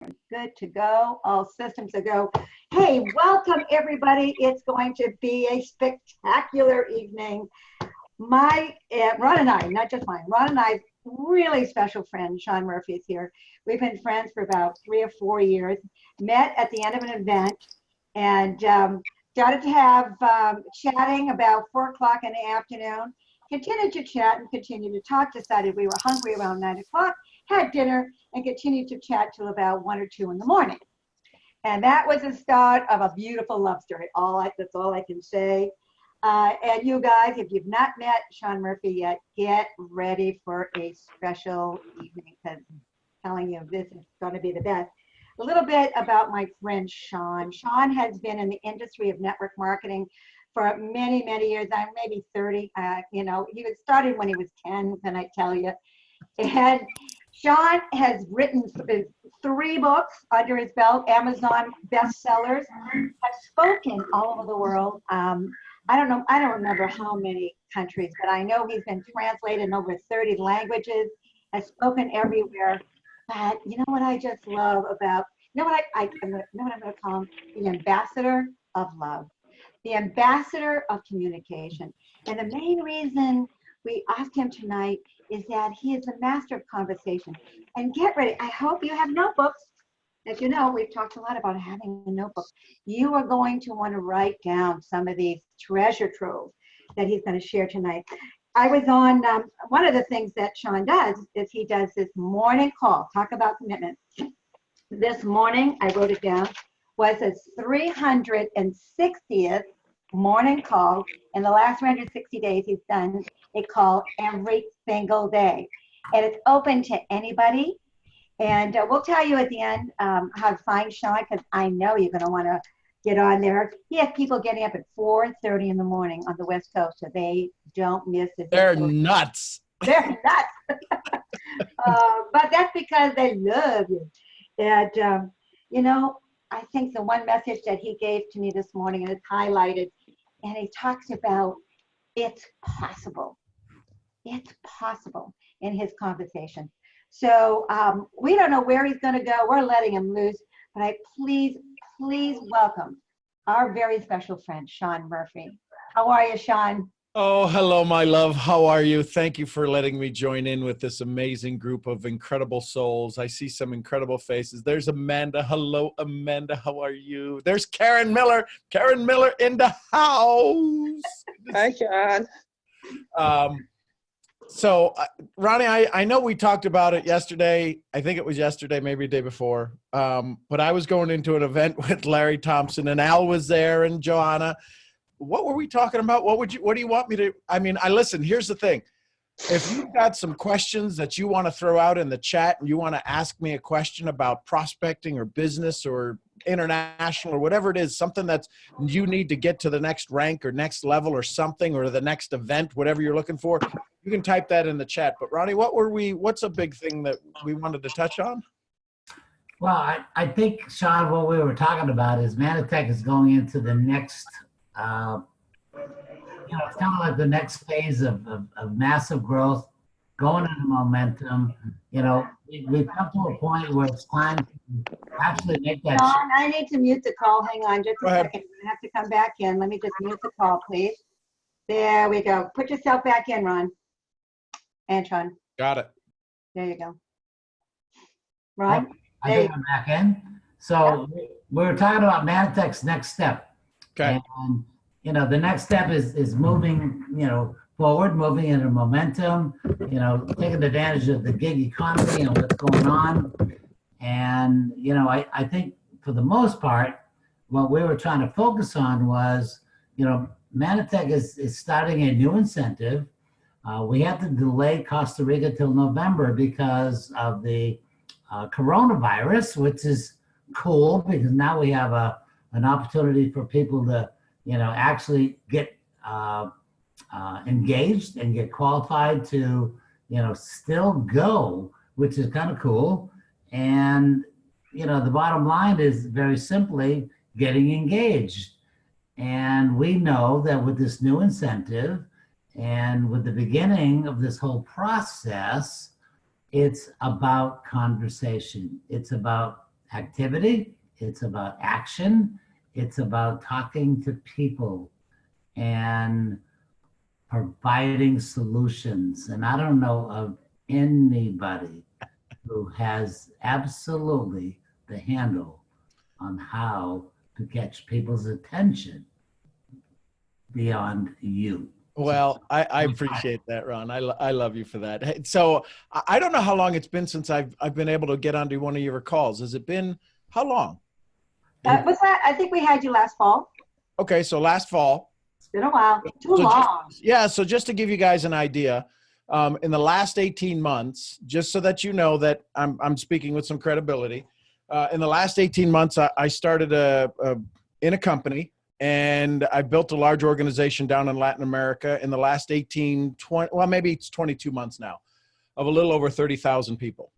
Good to go. All systems a go. Hey, welcome everybody. It's going to be a spectacular evening. Ron and I, not just mine, Ron and I's really special friend, Sean Murphy, is here. We've been friends for about 3 or 4 years, met at the end of an event, and started to have chatting about 4 o'clock in the afternoon. Continued to chat and continued to talk. Decided we were hungry around 9 o'clock. Had dinner and continued to chat till about 1 or 2 in the morning. And that was the start of a beautiful love story. That's all I can say. And you guys, if you've not met Sean Murphy yet, get ready for a special evening because I'm telling you, this is going to be the best. A little bit about my friend Sean. Sean has been in the industry of network marketing for many, many years, maybe 30. He was started when he was 10, can I tell you? And Sean has written 3 books under his belt, Amazon bestsellers, has spoken all over the world. I don't remember how many countries, but I know he's been translated in over 30 languages, has spoken everywhere. But you know what I just love about, I'm going to call him? The ambassador of love, the ambassador of communication. And the main reason we asked him tonight is that he is a master of conversation. And get ready, I hope you have notebooks. As you know, we've talked a lot about having a notebook. You are going to want to write down some of these treasure troves that he's going to share tonight. I was on, one of the things that Sean does is he does this morning call, talk about commitment. This morning, I wrote it down, was his 360th morning call. In the last 360 days, he's done a call every single day. And it's open to anybody. And we'll tell you at the end how to find Sean, because I know you're going to want to get on there. He has people getting up at 4:30 in the morning on the West Coast, so they don't miss it. They're nuts. They're nuts. But that's because they love you. And, I think the one message that he gave to me this morning, and it's highlighted, and he talks about it's possible. It's possible in his conversation. So we don't know where he's going to go. We're letting him loose. But I please welcome our very special friend, Sean Murphy. How are you, Sean? Oh, hello, my love. How are you? Thank you for letting me join in with this amazing group of incredible souls. I see some incredible faces. There's Amanda. Hello, Amanda. How are you? There's Karen Miller. Karen Miller in the house. Hi, Sean. So, Ronnie, I know we talked about it yesterday. I think it was yesterday, maybe the day before. But I was going into an event with Larry Thompson, and Al was there, and Joanna. What were we talking about? What do you want me to? I mean, listen. Here's the thing: if you've got some questions that you want to throw out in the chat, and you want to ask me a question about prospecting or business or international or whatever it is, something that you need to get to the next rank or next level or something, or the next event, whatever you're looking for, you can type that in the chat. But Ronnie, what's a big thing that we wanted to touch on? Well, I think, Sean, what we were talking about is Manatech is going into the next, it's kind of like the next phase of massive growth, going into momentum. We've come to a point where it's time to actually make that. Sean, I need to mute the call. Hang on just a second. I have to come back in. Let me just mute the call, please. There we go. Put yourself back in, Ron. And Sean. Got it. There you go. Ron? I think I'm back in. So we were talking about Manatech's next step. Okay. And, the next step is moving, forward, moving into momentum, taking advantage of the gig economy and what's going on. And, I think for the most part, what we were trying to focus on was, Manatech is starting a new incentive. We had to delay Costa Rica till November because of the coronavirus, which is cool because now we have an opportunity for people to, actually get engaged and get qualified to, still go, which is kind of cool. And, the bottom line is very simply getting engaged. And we know that with this new incentive and with the beginning of this whole process, it's about conversation. It's about activity. It's about action. It's about talking to people and providing solutions. And I don't know of anybody who has absolutely the handle on how to catch people's attention beyond you. Well, I appreciate that, Ron. I love you for that. Hey, so I don't know how long it's been since I've been able to get onto one of your calls. Has it been how long? What's that? I think we had you last fall. Okay, so last fall. It's been a while. Too So long. so just to give you guys an idea, in the last 18 months, just so that you know that I'm speaking with some credibility, in the last 18 months, I started in a company, and I built a large organization down in Latin America in the last 20, well, maybe it's 22 months now, of a little over 30,000 people.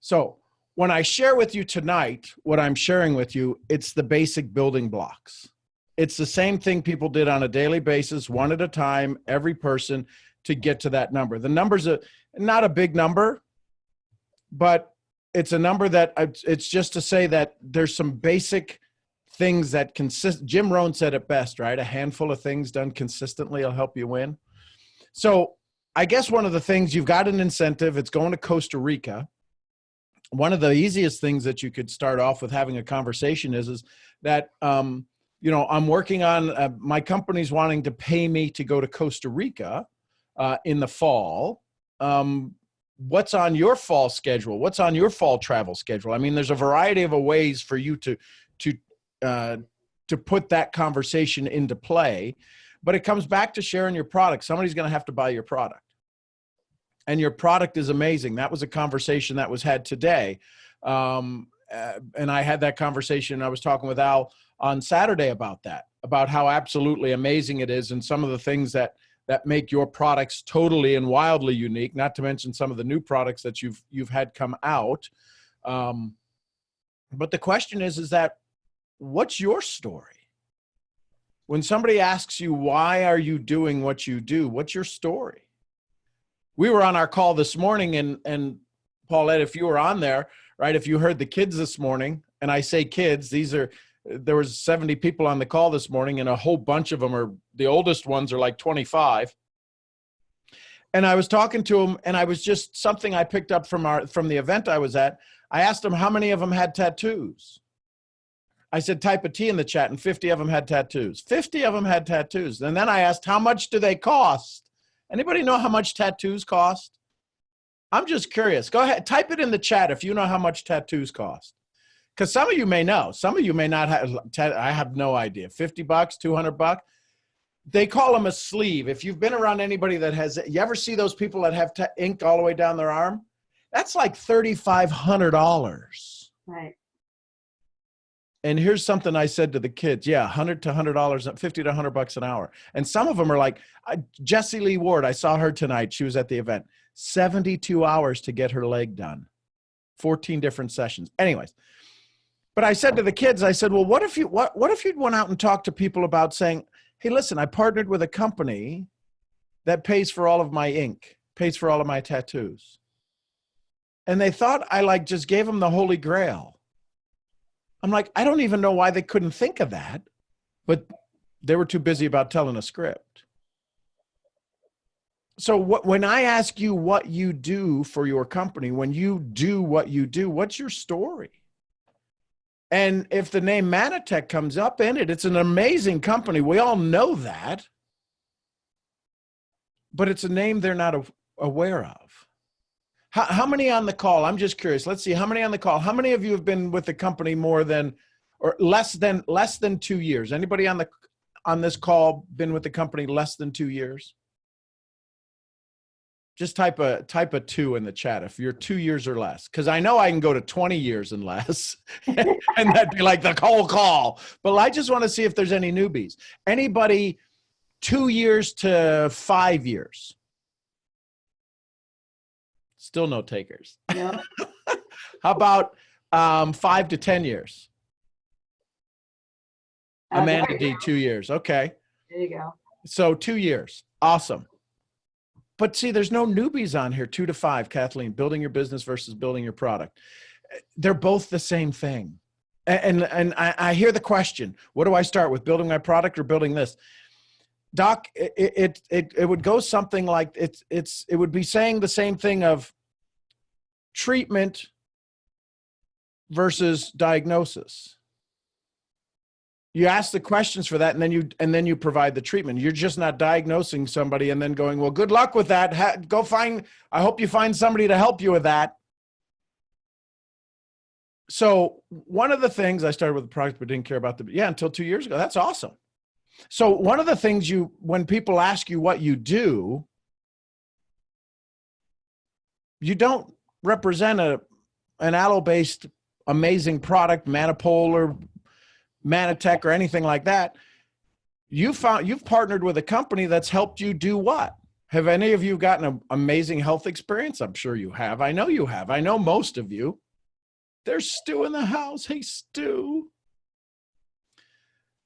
So when I share with you tonight, what I'm sharing with you, it's the basic building blocks. It's the same thing people did on a daily basis, one at a time, every person, to get to that number. The number's not a big number, but it's a number that it's just to say that there's some basic things that consist. Jim Rohn said it best, right? A handful of things done consistently will help you win. So I guess one of the things, you've got an incentive, it's going to Costa Rica. One of the easiest things that you could start off with having a conversation is that, you know, I'm working on, my company's wanting to pay me to go to Costa Rica in the fall. What's on your fall schedule? What's on your fall travel schedule? I mean, there's a variety of ways for you to put that conversation into play, but it comes back to sharing your product. Somebody's going to have to buy your product, and your product is amazing. That was a conversation that was had today. And I had that conversation. I was talking with Al on Saturday about that, about how absolutely amazing it is, and some of the things that make your products totally and wildly unique, not to mention some of the new products that you've had come out. But the question is that, what's your story? When somebody asks you, why are you doing what you do? What's your story? We were on our call this morning, and Paulette, if you were on there, right, if you heard the kids this morning, and I say kids, there was 70 people on the call this morning, and a whole bunch of them are, the oldest ones are like 25. And I was talking to them, and I was just, something I picked up from the event I was at. I asked them how many of them had tattoos. I said, type a T in the chat, and 50 of them had tattoos. 50 of them had tattoos. And then I asked, how much do they cost? Anybody know how much tattoos cost? I'm just curious. Go ahead, type it in the chat if you know how much tattoos cost. Because some of you may know, some of you may not have. I have no idea. $50, $200. They call them a sleeve. If you've been around anybody that has, you ever see those people that have ink all the way down their arm? That's like $3,500. Right. And here's something I said to the kids. Yeah, $100 to $100, $50 to $100 an hour. And some of them are like, Jessie Lee Ward, I saw her tonight. She was at the event. 72 hours to get her leg done. 14 different sessions. Anyways. But I said to the kids, I said, well, what if you'd went out and talked to people about saying, hey, listen, I partnered with a company that pays for all of my ink, pays for all of my tattoos. And they thought I just gave them the Holy Grail. I'm like, I don't even know why they couldn't think of that, but they were too busy about telling a script. So when I ask you what you do for your company, when you do what you do, what's your story? And if the name Manatech comes up in it, it's an amazing company. We all know that. But it's a name they're not aware of. How many on the call? I'm just curious. Let's see. How many on the call? How many of you have been with the company more than or less than 2 years? Anybody on this call been with the company less than 2 years? Just type a 2 in the chat if you're 2 years or less, because I know I can go to 20 years and less, and that'd be like the whole call. But I just want to see if there's any newbies. Anybody 2 years to 5 years? Still no takers. Yeah. How about 5 to 10 years? Amanda D, 2 years. Okay. There you go. So 2 years. Awesome. But see, there's no newbies on here. 2 to 5, Kathleen, building your business versus building your product. they're both the same thing. And I hear the question, what do I start with, building my product or building this? Doc, it would go something like, it would be saying the same thing of treatment versus diagnosis. You ask the questions for that, and then you provide the treatment. You're just not diagnosing somebody and then going, well, good luck with that. I hope you find somebody to help you with that. So one of the things, I started with the product but didn't care about until 2 years ago. That's awesome. So one of the things when people ask you what you do, you don't represent an aloe-based amazing product, Manipole or Manitech or anything like that. You've partnered with a company that's helped you do what? Have any of you gotten an amazing health experience? I'm sure you have. I know you have. I know most of you. There's Stu in the house. Hey, Stu.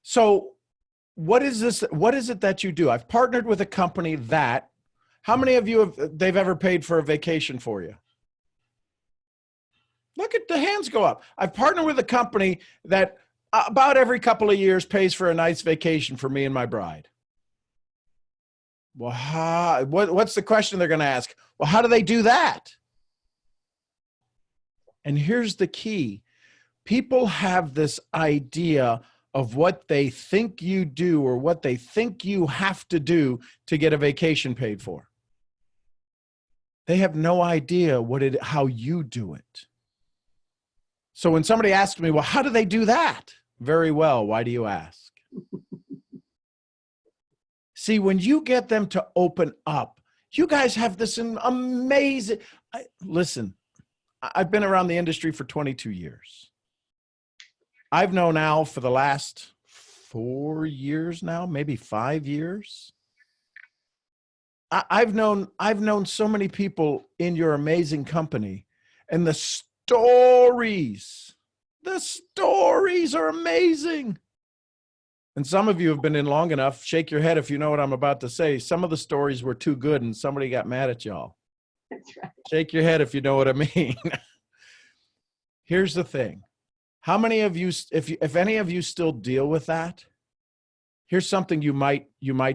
So what is this? What is it that you do? I've partnered with a company that, how many of you they've ever paid for a vacation for you? Look at the hands go up. I've partnered with a company that about every couple of years pays for a nice vacation for me and my bride. Well, what's the question they're going to ask? Well, how do they do that? And here's the key. People have this idea of what they think you do or what they think you have to do to get a vacation paid for. They have no idea how you do it. So when somebody asks me, well, how do they do that? Very well. Why do you ask? See, when you get them to open up, you guys have this amazing, listen, I've been around the industry for 22 years. I've known Al for the last 4 years now, maybe 5 years. I've known so many people in your amazing company, and the stories are amazing. And some of you have been in long enough, shake your head if you know what I'm about to say. Some of the stories were too good and somebody got mad at y'all. That's right. Shake your head if you know what I mean. Here's the thing. How many of you, if any of you still deal with that, here's something you might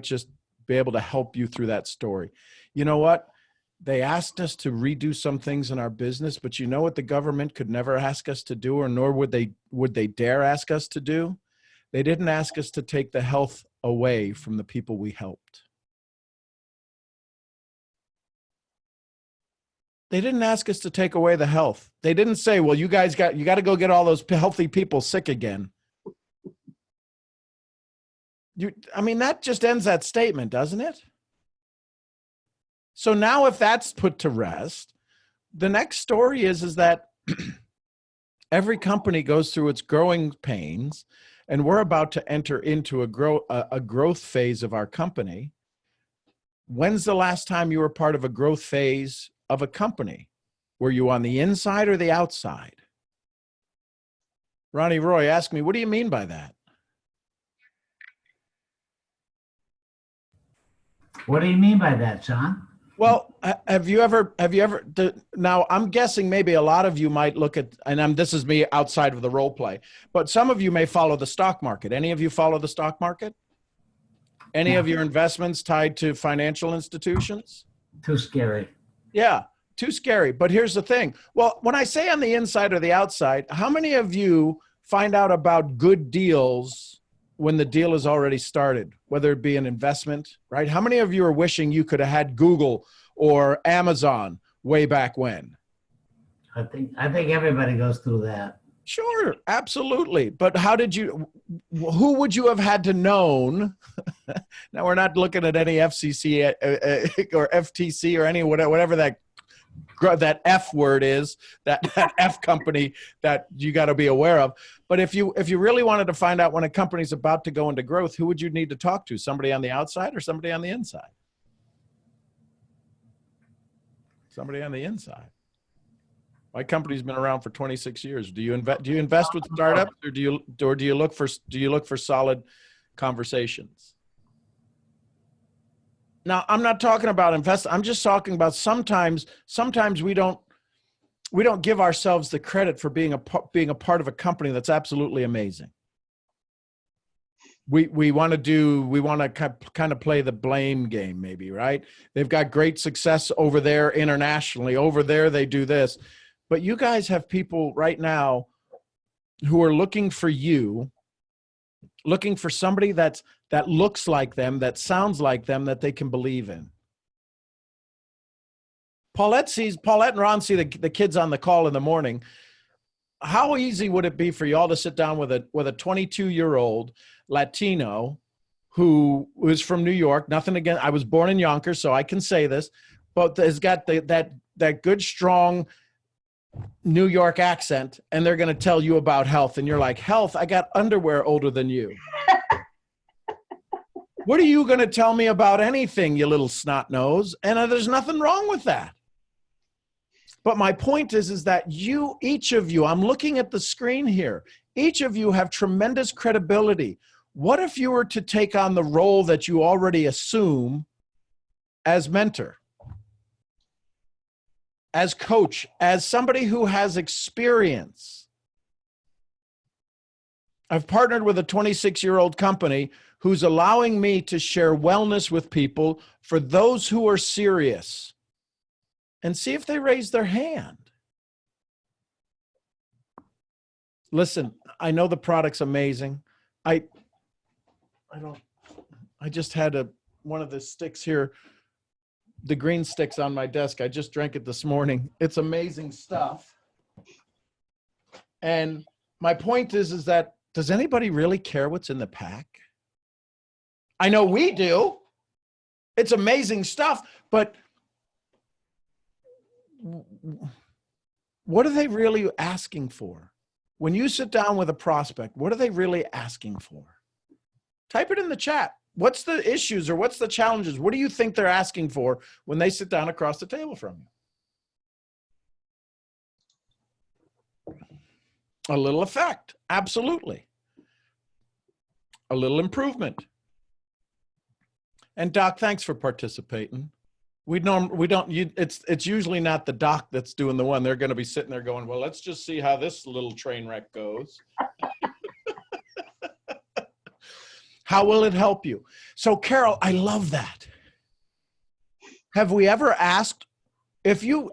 just be able to help you through that story. You know what? They asked us to redo some things in our business, but you know what the government could never ask us to do, or nor would they dare ask us to do? They didn't ask us to take the health away from the people we helped. They didn't ask us to take away the health. They didn't say, well, you got to go get all those healthy people sick again. That just ends that statement, doesn't it? So now if that's put to rest, the next story is that every company goes through its growing pains, and we're about to enter into a growth phase of our company. When's the last time you were part of a growth phase of a company? Were you on the inside or the outside? Ronnie Roy asked me, what do you mean by that? What do you mean by that, John? Well, have you ever, now I'm guessing maybe a lot of you might look at, and this is me outside of the role play, but some of you may follow the stock market. Any of you follow the stock market? Any of your investments tied to financial institutions? Too scary. Yeah, too scary. But here's the thing. Well, when I say on the inside or the outside, how many of you find out about good deals when the deal is already started, whether it be an investment, right? How many of you are wishing you could have had Google or Amazon way back when? I think everybody goes through that. Sure, absolutely. But who would you have had to known? Now we're not looking at any FCC or FTC or any whatever that F word is, that F company that you got to be aware of. But if you really wanted to find out when a company's about to go into growth, who would you need to talk to? Somebody on the outside or somebody on the inside? Somebody on the inside. My company's been around for 26 years. Do you invest with startups, or do you look for solid conversations? Now, I'm not talking about invest. I'm just talking about sometimes we don't, we don't give ourselves the credit for being a part of a company that's absolutely amazing. We want to kind of play the blame game, maybe, right? They've got great success over there internationally. Over there, they do this. But you guys have people right now who are looking for you, looking for somebody that looks like them, that sounds like them, that they can believe in. Paulette and Ron see the kids on the call in the morning. How easy would it be for y'all to sit down with a 22-year-old Latino who was from New York? Nothing against, I was born in Yonkers, so I can say this, but has got that good, strong New York accent, and they're going to tell you about health, and you're like, health? I got underwear older than you. What are you going to tell me about anything, you little snot nose? And there's nothing wrong with that. But my point is that each of you, I'm looking at the screen here, each of you have tremendous credibility. What if you were to take on the role that you already assume as mentor, as coach, as somebody who has experience? I've partnered with a 26-year-old company who's allowing me to share wellness with people for those who are serious, and see if they raise their hand. Listen, I know the product's amazing. I just had one of the sticks here, the green sticks on my desk. I just drank it this morning. It's amazing stuff. And my point is that, does anybody really care what's in the pack? I know we do. It's amazing stuff, but what are they really asking for? When you sit down with a prospect, what are they really asking for? Type it in the chat. What's the issues or what's the challenges? What do you think they're asking for when they sit down across the table from you? A little effect, absolutely. A little improvement. And Doc, thanks for participating. It's usually not the doc that's doing the one. They're going to be sitting there going, well, let's just see how this little train wreck goes. How will it help you? So Carol, I love that. Have we ever asked if you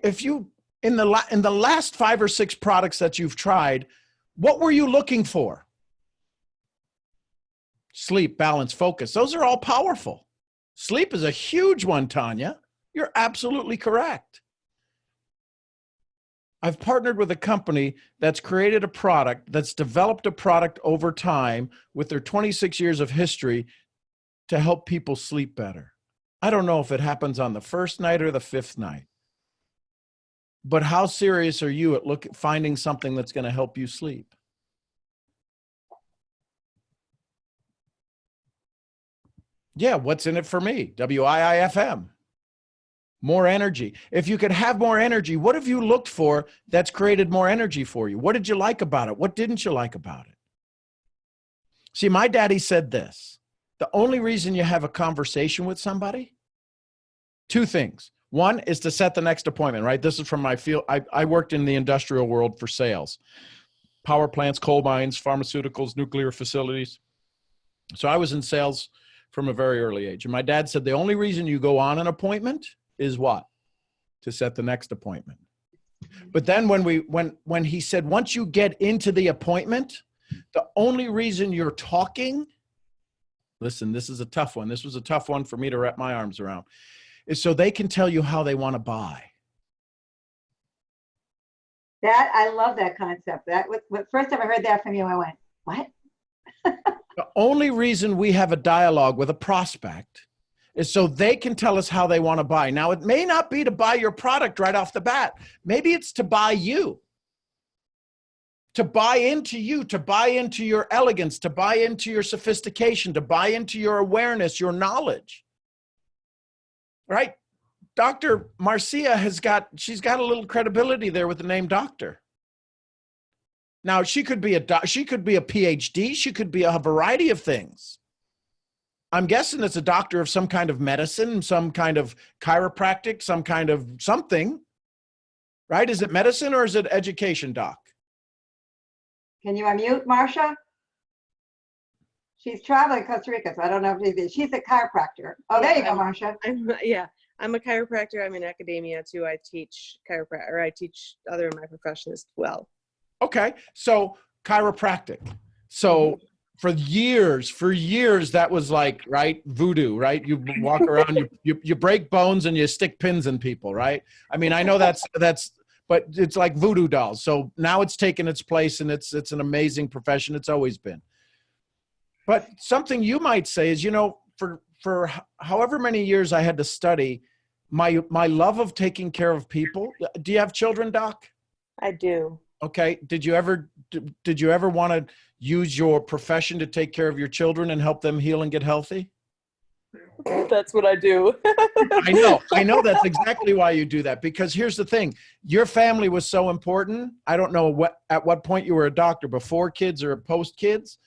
in the last 5 or 6 products that you've tried, what were you looking for? Sleep, balance, focus. Those are all powerful. Sleep is a huge one, Tanya. You're absolutely correct. I've partnered with a company that's created a product, that's developed a product over time with their 26 years of history to help people sleep better. I don't know if it happens on the first night or the 5th night, but how serious are you at finding something that's going to help you sleep? Yeah, what's in it for me? WIIFM. More energy. If you could have more energy, what have you looked for that's created more energy for you? What did you like about it? What didn't you like about it? See, my daddy said this: the only reason you have a conversation with somebody, 2 things. One is to set the next appointment, right? This is from my field. I worked in the industrial world for sales, power plants, coal mines, pharmaceuticals, nuclear facilities. So I was in sales from a very early age. And my dad said, the only reason you go on an appointment is what? To set the next appointment. But then when he said, once you get into the appointment, the only reason you're talking, listen, this is a tough one. This was a tough one for me to wrap my arms around, is so they can tell you how they want to buy. I love that concept. First time I heard that from you, I went, what? The only reason we have a dialogue with a prospect is so they can tell us how they want to buy. Now, it may not be to buy your product right off the bat. Maybe it's to buy you, to buy into you, to buy into your elegance, to buy into your sophistication, to buy into your awareness, your knowledge, right? Dr. Marcia she's got a little credibility there with the name doctor. Now, she could be a PhD. She could be a variety of things. I'm guessing it's a doctor of some kind of medicine, some kind of chiropractic, some kind of something, right? Is it medicine or is it education, Doc? Can you unmute Marcia? She's traveling Costa Rica, so I don't know if she's a chiropractor. Oh, there you go, Marcia. I'm a chiropractor. I'm in academia too. I teach chiropractor. I teach other of my professions as well. Okay, so chiropractic. So for years, that was like, right, voodoo, right? You walk around, you break bones and you stick pins in people, right? I mean, I know that's, but it's like voodoo dolls. So now it's taken its place, and it's an amazing profession. It's always been. But something you might say is, for however many years I had to study, my love of taking care of people. Do you have children, Doc? I do. Okay. Did you ever want to use your profession to take care of your children and help them heal and get healthy? That's what I do. I know that's exactly why you do that, because here's the thing. Your family was so important. I don't know at what point you were a doctor, before kids or post kids,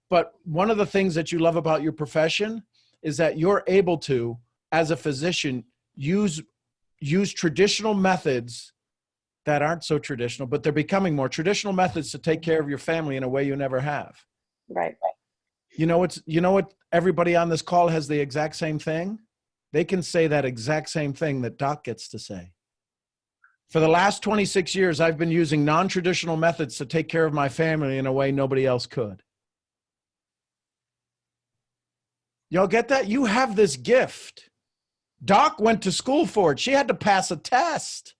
but one of the things that you love about your profession is that you're able to, as a physician, use traditional methods that aren't so traditional, but they're becoming more traditional methods to take care of your family in a way you never have. Right. You know what everybody on this call has the exact same thing? They can say that exact same thing that Doc gets to say. For the last 26 years, I've been using non-traditional methods to take care of my family in a way nobody else could. Y'all get that? You have this gift. Doc went to school for it. She had to pass a test.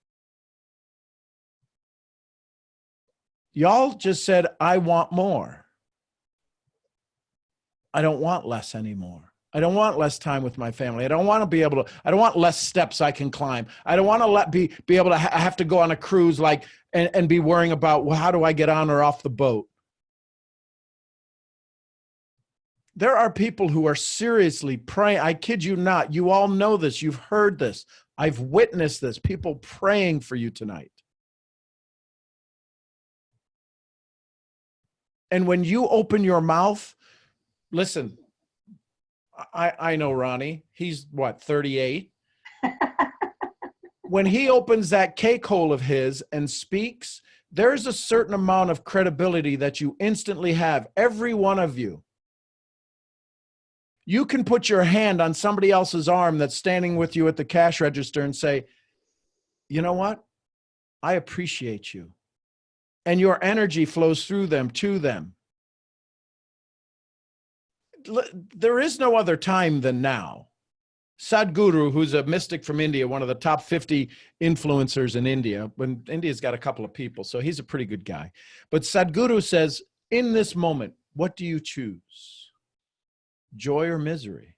Y'all just said, I want more. I don't want less anymore. I don't want less time with my family. I don't want to be able to, I don't want less steps I can climb. I don't want to be able to have to go on a cruise and be worrying about, well, how do I get on or off the boat? There are people who are seriously praying. I kid you not. You all know this. You've heard this. I've witnessed this. People praying for you tonight. And when you open your mouth, listen, I know Ronnie. He's what, 38? When he opens that cake hole of his and speaks, there's a certain amount of credibility that you instantly have, every one of you. You can put your hand on somebody else's arm that's standing with you at the cash register and say, you know what? I appreciate you. And your energy flows through them, to them. There is no other time than now. Sadhguru, who's a mystic from India, one of the top 50 influencers in India, when India's got a couple of people, so he's a pretty good guy. But Sadhguru says, in this moment, what do you choose? Joy or misery?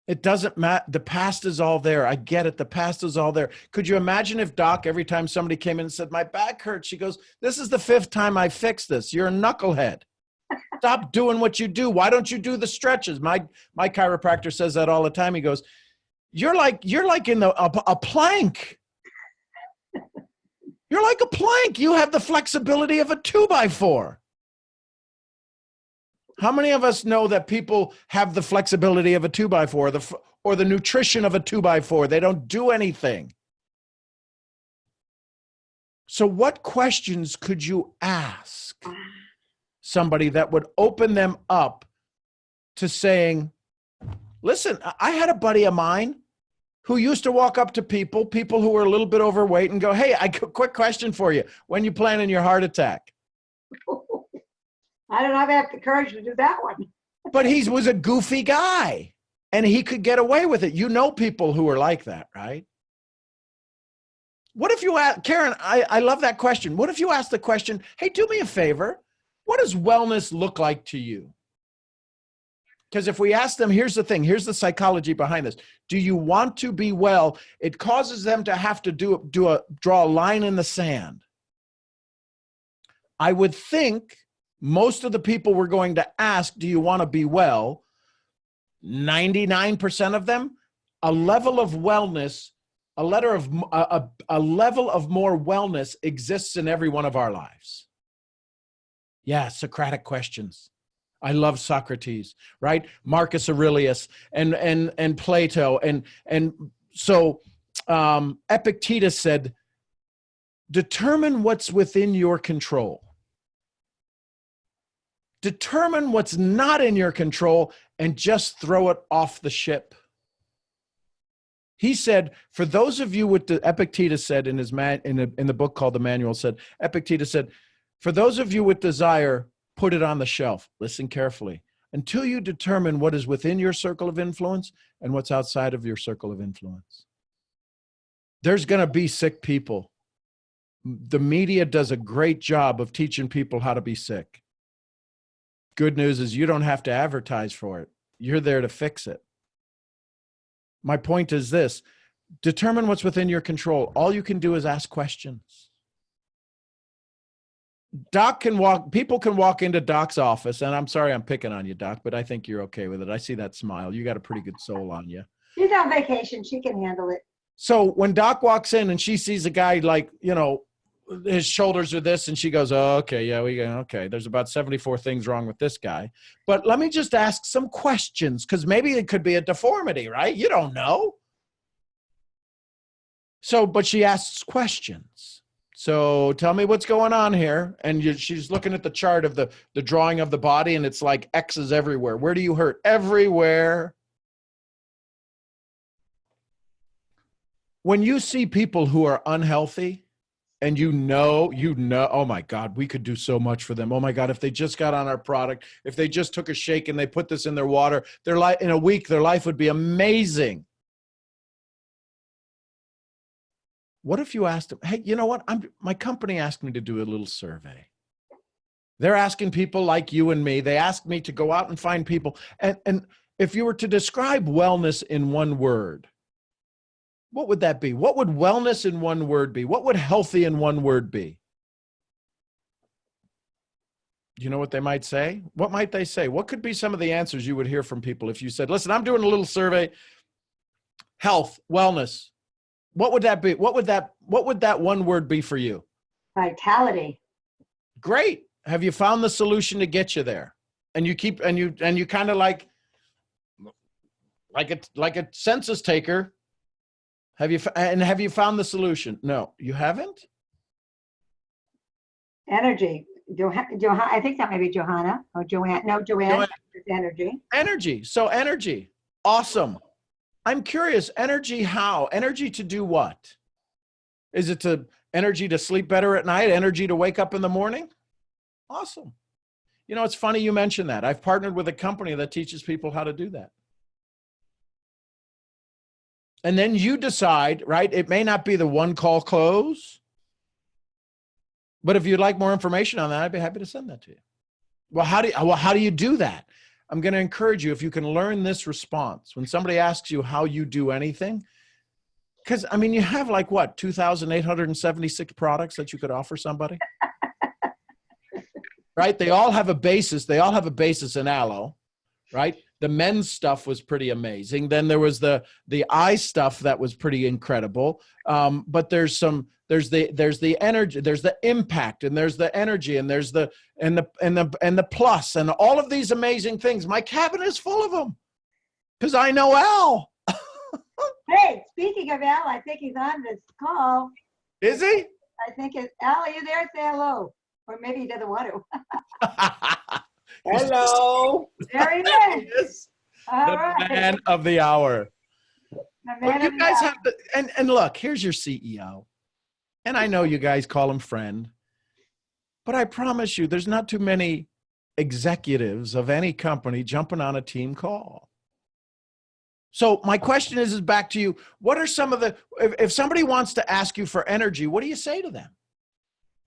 It doesn't matter. The past is all there. I get it. The past is all there. Could you imagine if Doc, every time somebody came in and said, my back hurts, she goes, this is the 5th time I fixed this. You're a knucklehead. Stop doing what you do. Why don't you do the stretches? My chiropractor says that all the time. He goes, you're like in a plank. You're like a plank. You have the flexibility of a 2x4. How many of us know that people have the flexibility of a 2x4 or the nutrition of a 2x4? They don't do anything. So what questions could you ask somebody that would open them up to saying, listen, I had a buddy of mine who used to walk up to people who were a little bit overweight and go, hey, quick question for you. When you planning your heart attack? I don't know if I have the courage to do that one. But he was a goofy guy and he could get away with it. You know people who are like that, right? What if you ask, Karen, I love that question. What if you ask the question, hey, do me a favor. What does wellness look like to you? Because if we ask them, here's the thing, here's the psychology behind this. Do you want to be well? It causes them to have to draw a line in the sand. I would think most of the people we're going to ask, do you want to be well? 99% of them, a level of wellness, a level of more wellness exists in every one of our lives. Yeah, Socratic questions. I love Socrates, right? Marcus Aurelius and Plato. And so Epictetus said, Determine what's within your control. Determine what's not in your control and just throw it off the ship. He said, for those of you with the Epictetus said in his in the book called The Manual said, Epictetus said, for those of you with desire, put it on the shelf. Listen carefully. Until you determine what is within your circle of influence and what's outside of your circle of influence. There's going to be sick people. The media does a great job of teaching people how to be sick. Good news is you don't have to advertise for it. You're there to fix it. My point is this: determine what's within your control. All you can do is ask questions. People can walk into Doc's office, and I'm sorry I'm picking on you, Doc, but I think you're okay with it. I see that smile. You got a pretty good soul on you. She's on vacation. She can handle it. So when Doc walks in and she sees a guy like, his shoulders are this, and she goes, oh, okay, yeah, okay. There's about 74 things wrong with this guy. But let me just ask some questions, because maybe it could be a deformity, right? You don't know. So, but she asks questions. So tell me what's going on here. And she's looking at the chart of the drawing of the body, and it's like X's everywhere. Where do you hurt? Everywhere. When you see people who are unhealthy, and you know, oh my God, we could do so much for them. Oh my God, if they just got on our product, if they just took a shake and they put this in their water, in a week, their life would be amazing. What if you asked them, hey, you know what? My company asked me to do a little survey. They're asking people like you and me. They asked me to go out and find people. And if you were to describe wellness in one word, what would that be? What would wellness in one word be? What would healthy in one word be? Do you know what they might say? What might they say? What could be some of the answers you would hear from people if you said, listen, I'm doing a little survey, health, wellness. What would that be? What would that one word be for you? Vitality. Great. Have you found the solution to get you there? And you keep, and you kind of like a census taker. Have you found the solution? No, you haven't? Energy. I think that may be Johanna or Joanne. No, Joanne. Energy. Energy. So energy. Awesome. I'm curious, energy how? Energy to do what? Is it energy to sleep better at night? Energy to wake up in the morning? Awesome. You know, it's funny you mentioned that. I've partnered with a company that teaches people how to do that. And then you decide, right? It may not be the one call close, but if you'd like more information on that, I'd be happy to send that to you. Well, how do you do that? I'm going to encourage you, if you can learn this response, when somebody asks you how you do anything, because I mean, you have like what, 2,876 products that you could offer somebody, right? They all have a basis. They all have a basis in aloe, right? The men's stuff was pretty amazing. Then there was the eye stuff that was pretty incredible. But there's the energy, there's the impact, and there's the energy, and there's the plus, and all of these amazing things. My cabinet is full of them because I know Al. Hey, speaking of Al, I think he's on this call. Is he? I think Al, are you there? Say hello. Or maybe he doesn't want to. Hello. There he is. Yes. All The right. man of the hour. The Well, man you of the guys hour. have and look, here's your CEO. And I know you guys call him friend, but I promise you, there's not too many executives of any company jumping on a team call. So my question is back to you. What are some of the, if somebody wants to ask you for energy, what do you say to them?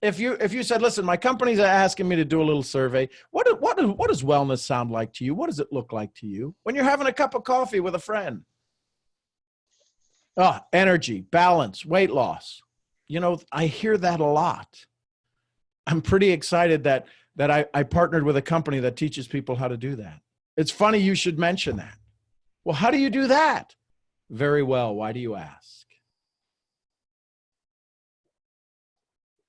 If you said, listen, my company's asking me to do a little survey, what does wellness sound like to you? What does it look like to you when you're having a cup of coffee with a friend? Energy, balance, weight loss. You know, I hear that a lot. I'm pretty excited that I partnered with a company that teaches people how to do that. It's funny you should mention that. Well, how do you do that? Very well. Why do you ask?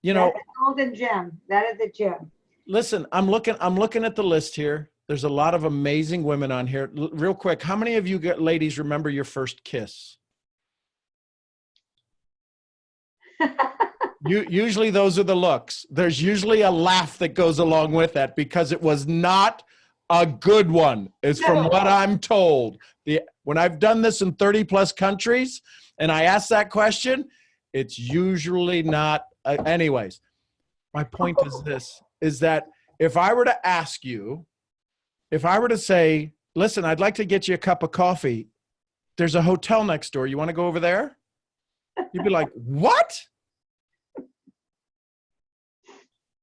You know, That's a golden gem. That is a gem. listen, I'm looking at the list here. There's a lot of amazing women on here. Real quick, how many of you ladies remember your first kiss? Usually those are the looks. There's usually a laugh that goes along with that because it was not a good one, is from what I'm told. When I've done this in 30 plus countries and I ask that question, it's usually not. Anyways, my point is this, is that if I were to ask you, if I were to say, listen, I'd like to get you a cup of coffee. There's a hotel next door. You want to go over there? You'd be like, what?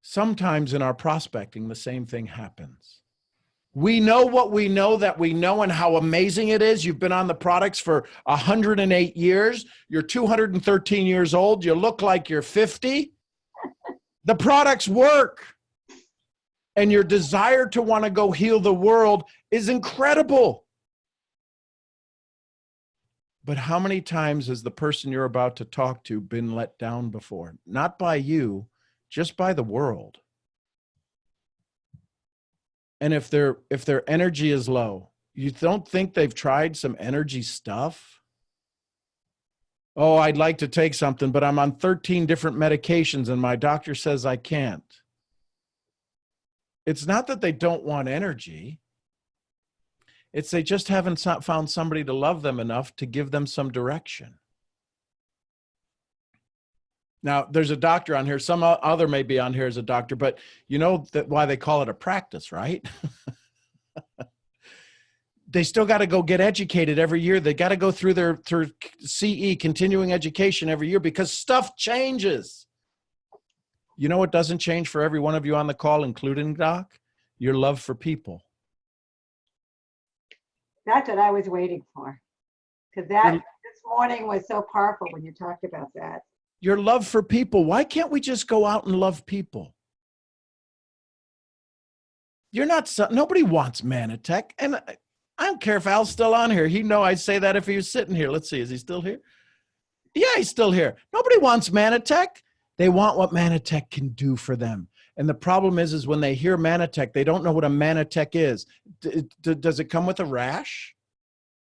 Sometimes in our prospecting, the same thing happens. We know what we know that we know and how amazing it is. You've been on the products for 108 years. You're 213 years old. You look like you're 50. The products work. And your desire to want to go heal the world is incredible. But how many times has the person you're about to talk to been let down before? Not by you, just by the world. And if their energy is low, you don't think they've tried some energy stuff? Oh, I'd like to take something, but I'm on 13 different medications and my doctor says I can't. It's not that they don't want energy. It's they just haven't found somebody to love them enough to give them some direction. Now, there's a doctor on here. Some other may be on here as a doctor, but you know that why they call it a practice, right? They still got to go get educated every year. They got to go through CE, continuing education, every year because stuff changes. You know what doesn't change for every one of you on the call, including Doc? Your love for people. That's what I was waiting for. Because this morning was so powerful when you talked about that. Your love for people. Why can't we just go out and love people? Nobody wants Manatech. And I don't care if Al's still on here. He'd know I'd say that if he was sitting here. Let's see, is he still here? Yeah, he's still here. Nobody wants Manatech. They want what Manatech can do for them. And the problem is when they hear Manatech, they don't know what a Manatech is. Does it come with a rash?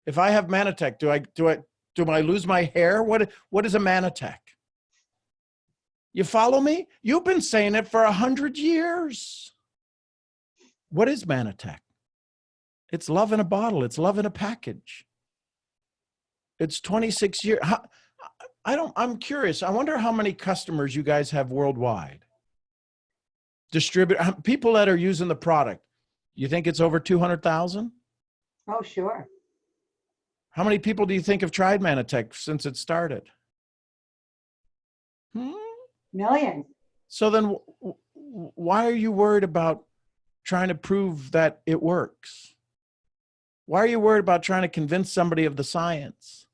If I have Manatech, do I lose my hair? What is a Manatech? You follow me? You've been saying it for 100 years. What is Manatech? It's love in a bottle. It's love in a package. It's 26 years. I'm curious. I wonder how many customers you guys have worldwide. People that are using the product. You think it's over 200,000? Oh, sure. How many people do you think have tried Manatech since it started? Millions. So then why are you worried about trying to prove that it works? Why are you worried about trying to convince somebody of the science?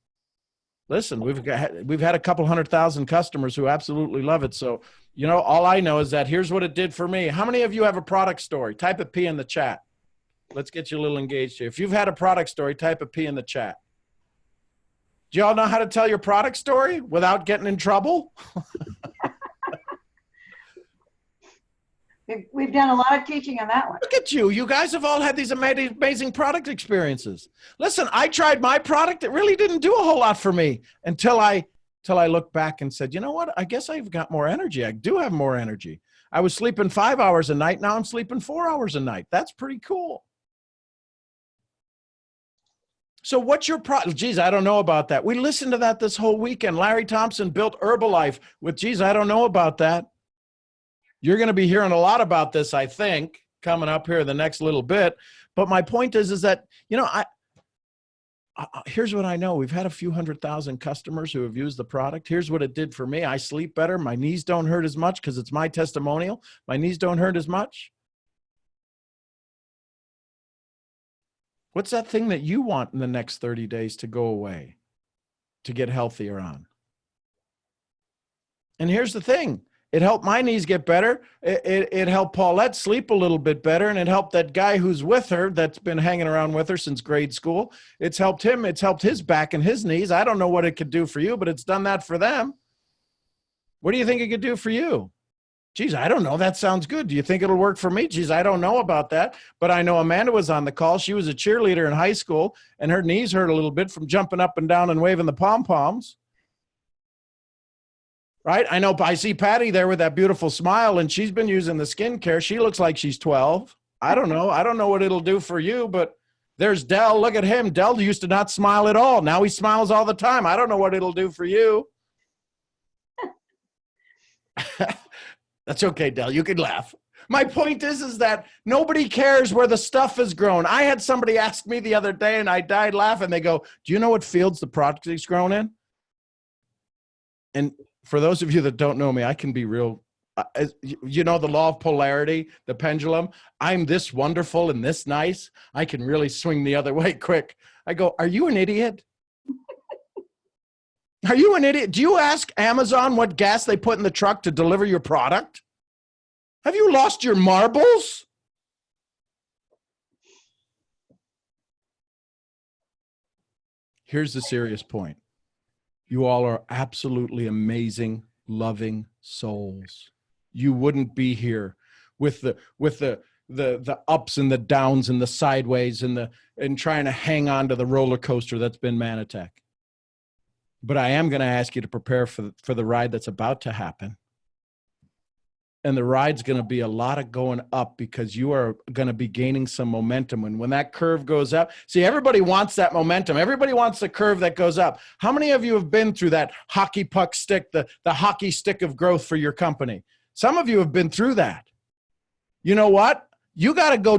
Listen, we've had a couple 100,000 customers who absolutely love it. So, you know, all I know is that here's what it did for me. How many of you have a product story? Type a P in the chat. Let's get you a little engaged here. If you've had a product story, type a P in the chat. Do y'all know how to tell your product story without getting in trouble? We've done a lot of teaching on that one. Look at you. You guys have all had these amazing product experiences. Listen, I tried my product. It really didn't do a whole lot for me until I looked back and said, you know what? I guess I've got more energy. I do have more energy. I was sleeping 5 hours a night. Now I'm sleeping 4 hours a night. That's pretty cool. So what's your problem? Geez, I don't know about that. We listened to that this whole weekend. Larry Thompson built Herbalife with, geez, I don't know about that. You're going to be hearing a lot about this, I think, coming up here in the next little bit. But my point is that, you know, here's what I know. We've had a few 100,000 customers who have used the product. Here's what it did for me. I sleep better. My knees don't hurt as much because it's my testimonial. My knees don't hurt as much. What's that thing that you want in the next 30 days to go away, to get healthier on? And here's the thing. It helped my knees get better. It helped Paulette sleep a little bit better. And it helped that guy who's with her, that's been hanging around with her since grade school. It's helped him. It's helped his back and his knees. I don't know what it could do for you, but it's done that for them. What do you think it could do for you? Geez, I don't know. That sounds good. Do you think it'll work for me? Geez, I don't know about that. But I know Amanda was on the call. She was a cheerleader in high school, and her knees hurt a little bit from jumping up and down and waving the pom-poms. right? I know, I see Patty there with that beautiful smile, and she's been using the skincare. She looks like she's 12. I don't know. I don't know what it'll do for you, but there's Dell. Look at him. Dell used to not smile at all. Now he smiles all the time. I don't know what it'll do for you. That's okay, Dell. You can laugh. My point is that nobody cares where the stuff is grown. I had somebody ask me the other day, and I died laughing. They go, do you know what fields the product is grown in? And for those of you that don't know me, I can be real. You know the law of polarity, the pendulum. I'm this wonderful and this nice. I can really swing the other way quick. I go, are you an idiot? Are you an idiot? Do you ask Amazon what gas they put in the truck to deliver your product? Have you lost your marbles? Here's the serious point. You all are absolutely amazing, loving souls. You wouldn't be here with the ups and the downs and the sideways and trying to hang on to the roller coaster that's been Manatech. But I am going to ask you to prepare for the ride that's about to happen. And the ride's going to be a lot of going up because you are going to be gaining some momentum. And when that curve goes up, see, everybody wants that momentum. Everybody wants the curve that goes up. How many of you have been through that hockey puck stick, the hockey stick of growth for your company? Some of you have been through that. You know what? You got to go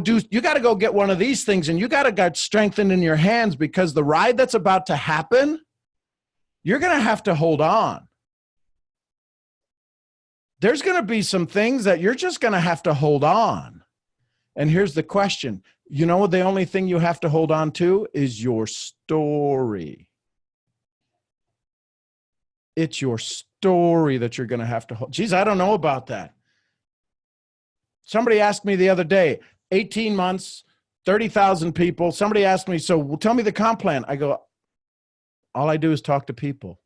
get one of these things, and you got to get strengthened in your hands, because the ride that's about to happen, you're going to have to hold on. There's going to be some things that you're just going to have to hold on. And here's the question. You know, the only thing you have to hold on to is your story. It's your story that you're going to have to hold. Geez, I don't know about that. Somebody asked me the other day, 18 months, 30,000 people. Somebody asked me, so tell me the comp plan. I go, all I do is talk to people.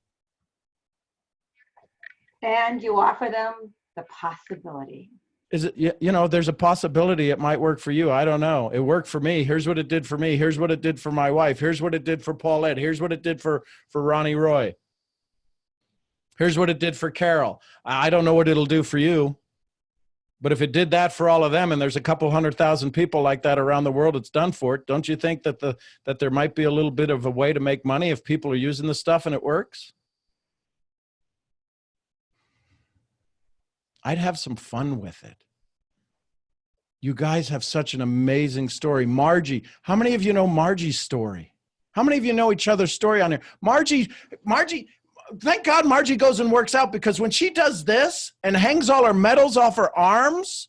And you offer them the possibility. Is it, you know, there's a possibility it might work for you. I don't know. It worked for me. Here's what it did for me. Here's what it did for my wife. Here's what it did for Paulette. Here's what it did for Ronnie Roy. Here's what it did for Carol. I don't know what it'll do for you. But if it did that for all of them, and there's a couple 100,000 people like that around the world, it's done for it. Don't you think that that there might be a little bit of a way to make money if people are using the stuff and it works? I'd have some fun with it. You guys have such an amazing story. Margie, how many of you know Margie's story? How many of you know each other's story on here? Margie, thank God Margie goes and works out, because when she does this and hangs all her medals off her arms,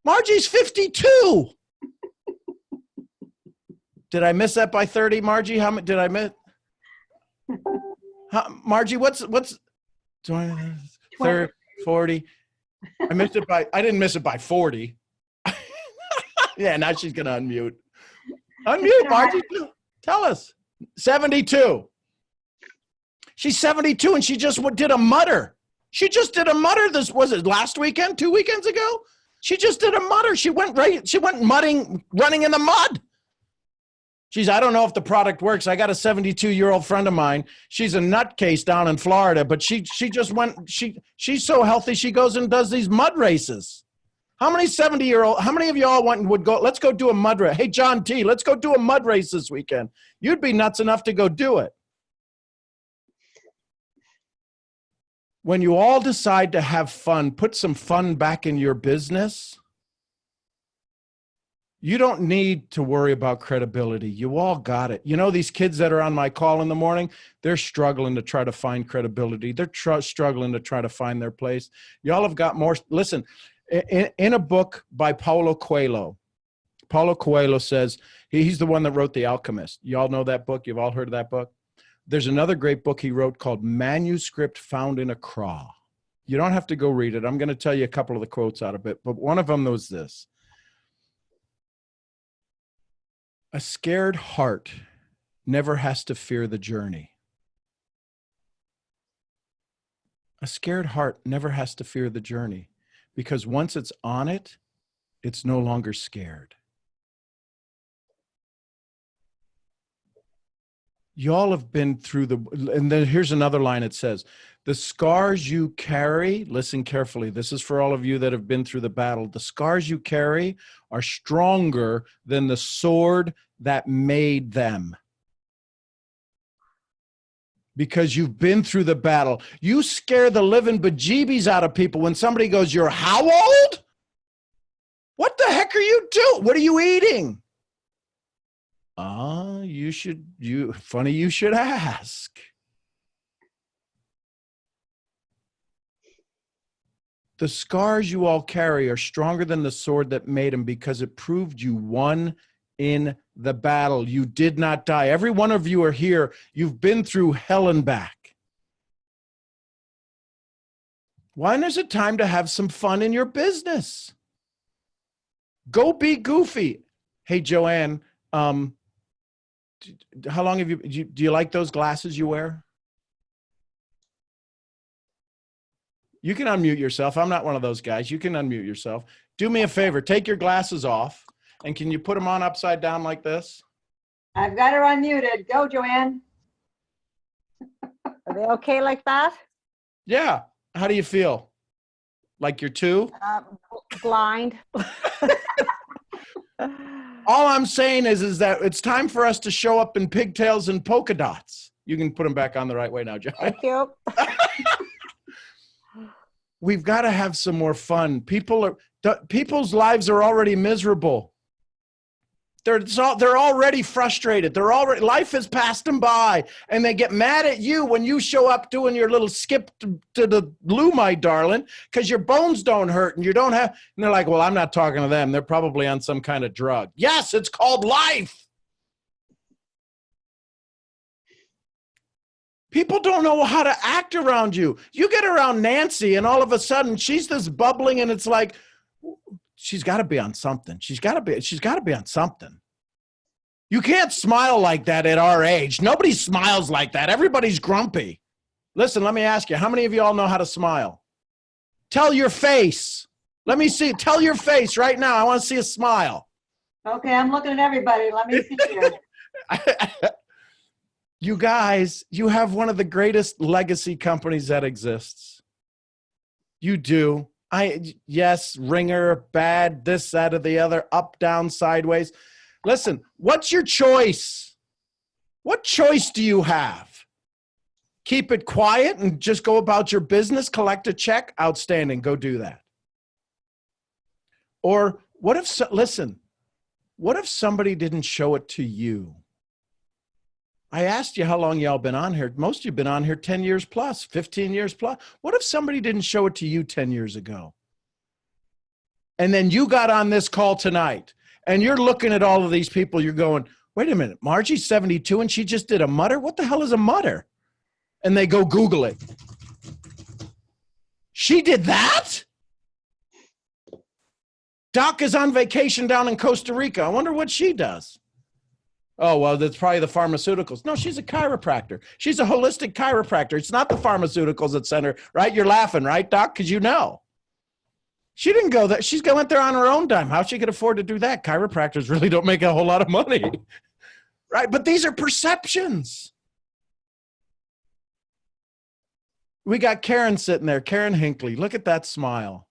Margie's 52. Did I miss that by 30, Margie? How many did I miss? Margie, what's 20, 30, 40? I didn't miss it by 40. Yeah, now she's going to unmute. Unmute, Margie. Tell us. 72. She's 72, and she just did a mutter. She just did a mutter. This was it last weekend, 2 weekends ago? She just did a mutter. She went mudding, running in the mud. Geez, I don't know if the product works. I got a 72-year-old friend of mine. She's a nutcase down in Florida, but she just went, she's so healthy, she goes and does these mud races. How many of y'all would go, let's go do a mud race. Hey, John T., let's go do a mud race this weekend. You'd be nuts enough to go do it. When you all decide to have fun, put some fun back in your business, you don't need to worry about credibility. You all got it. You know, these kids that are on my call in the morning, they're struggling to try to find credibility. They're struggling to try to find their place. Y'all have got more. Listen, in a book by Paulo Coelho says, he's the one that wrote The Alchemist. Y'all know that book? You've all heard of that book? There's another great book he wrote called Manuscript Found in a Craw. You don't have to go read it. I'm going to tell you a couple of the quotes out of it, but one of them was this. A scared heart never has to fear the journey. A scared heart never has to fear the journey, because once it's on it, it's no longer scared. y'all have been through and then here's another line. It says, the scars you carry, listen carefully. This is for all of you that have been through the battle. The scars you carry are stronger than the sword that made them. Because you've been through the battle. You scare the living bejeebies out of people when somebody goes, you're how old? What the heck are you doing? What are you eating? Funny you should ask. The scars you all carry are stronger than the sword that made them because it proved you won in the battle. You did not die. Every one of you are here. You've been through hell and back. When is it time to have some fun in your business? Go be goofy. Hey, Joanne, how long have do you like those glasses you wear? You can unmute yourself. I'm not one of those guys. You can unmute yourself. Do me a favor. Take your glasses off. And can you put them on upside down like this? I've got her unmuted. Go, Joanne. Are they okay like that? Yeah. How do you feel? Like you're two? Blind. All I'm saying is that it's time for us to show up in pigtails and polka dots. You can put them back on the right way now, John. Thank you. We've got to have some more fun. People's lives are already miserable. They're already frustrated. Life has passed them by, and they get mad at you when you show up doing your little skip to the loo, my darling, because your bones don't hurt and you don't have. And they're like, "Well, I'm not talking to them. They're probably on some kind of drug." Yes, it's called life. People don't know how to act around you. You get around Nancy, and all of a sudden, she's this bubbling, and it's like, she's got to be on something. She's got to be on something. You can't smile like that at our age. Nobody smiles like that. Everybody's grumpy. Listen, let me ask you, how many of you all know how to smile? Tell your face. Let me see. Tell your face right now. I want to see a smile. Okay, I'm looking at everybody. Let me see here. You guys, you have one of the greatest legacy companies that exists. You do. Yes, ringer, bad, this, that, or the other, up, down, sideways. Listen, what's your choice? What choice do you have? Keep it quiet and just go about your business, collect a check? Outstanding. Go do that. Or what if somebody didn't show it to you? I asked you how long y'all been on here. Most of you been on here 10 years plus, 15 years plus. What if somebody didn't show it to you 10 years ago? And then you got on this call tonight and you're looking at all of these people. You're going, wait a minute, Margie's 72 and she just did a mutter? What the hell is a mutter? And they go Google it. She did that? Doc is on vacation down in Costa Rica. I wonder what she does. Oh, well, that's probably the pharmaceuticals. No, she's a chiropractor. She's a holistic chiropractor. It's not the pharmaceuticals that sent her, right? You're laughing, right, Doc? Because you know. She didn't go there. She's going there on her own dime. How she could afford to do that? Chiropractors really don't make a whole lot of money, right? But these are perceptions. We got Karen sitting there, Karen Hinckley. Look at that smile.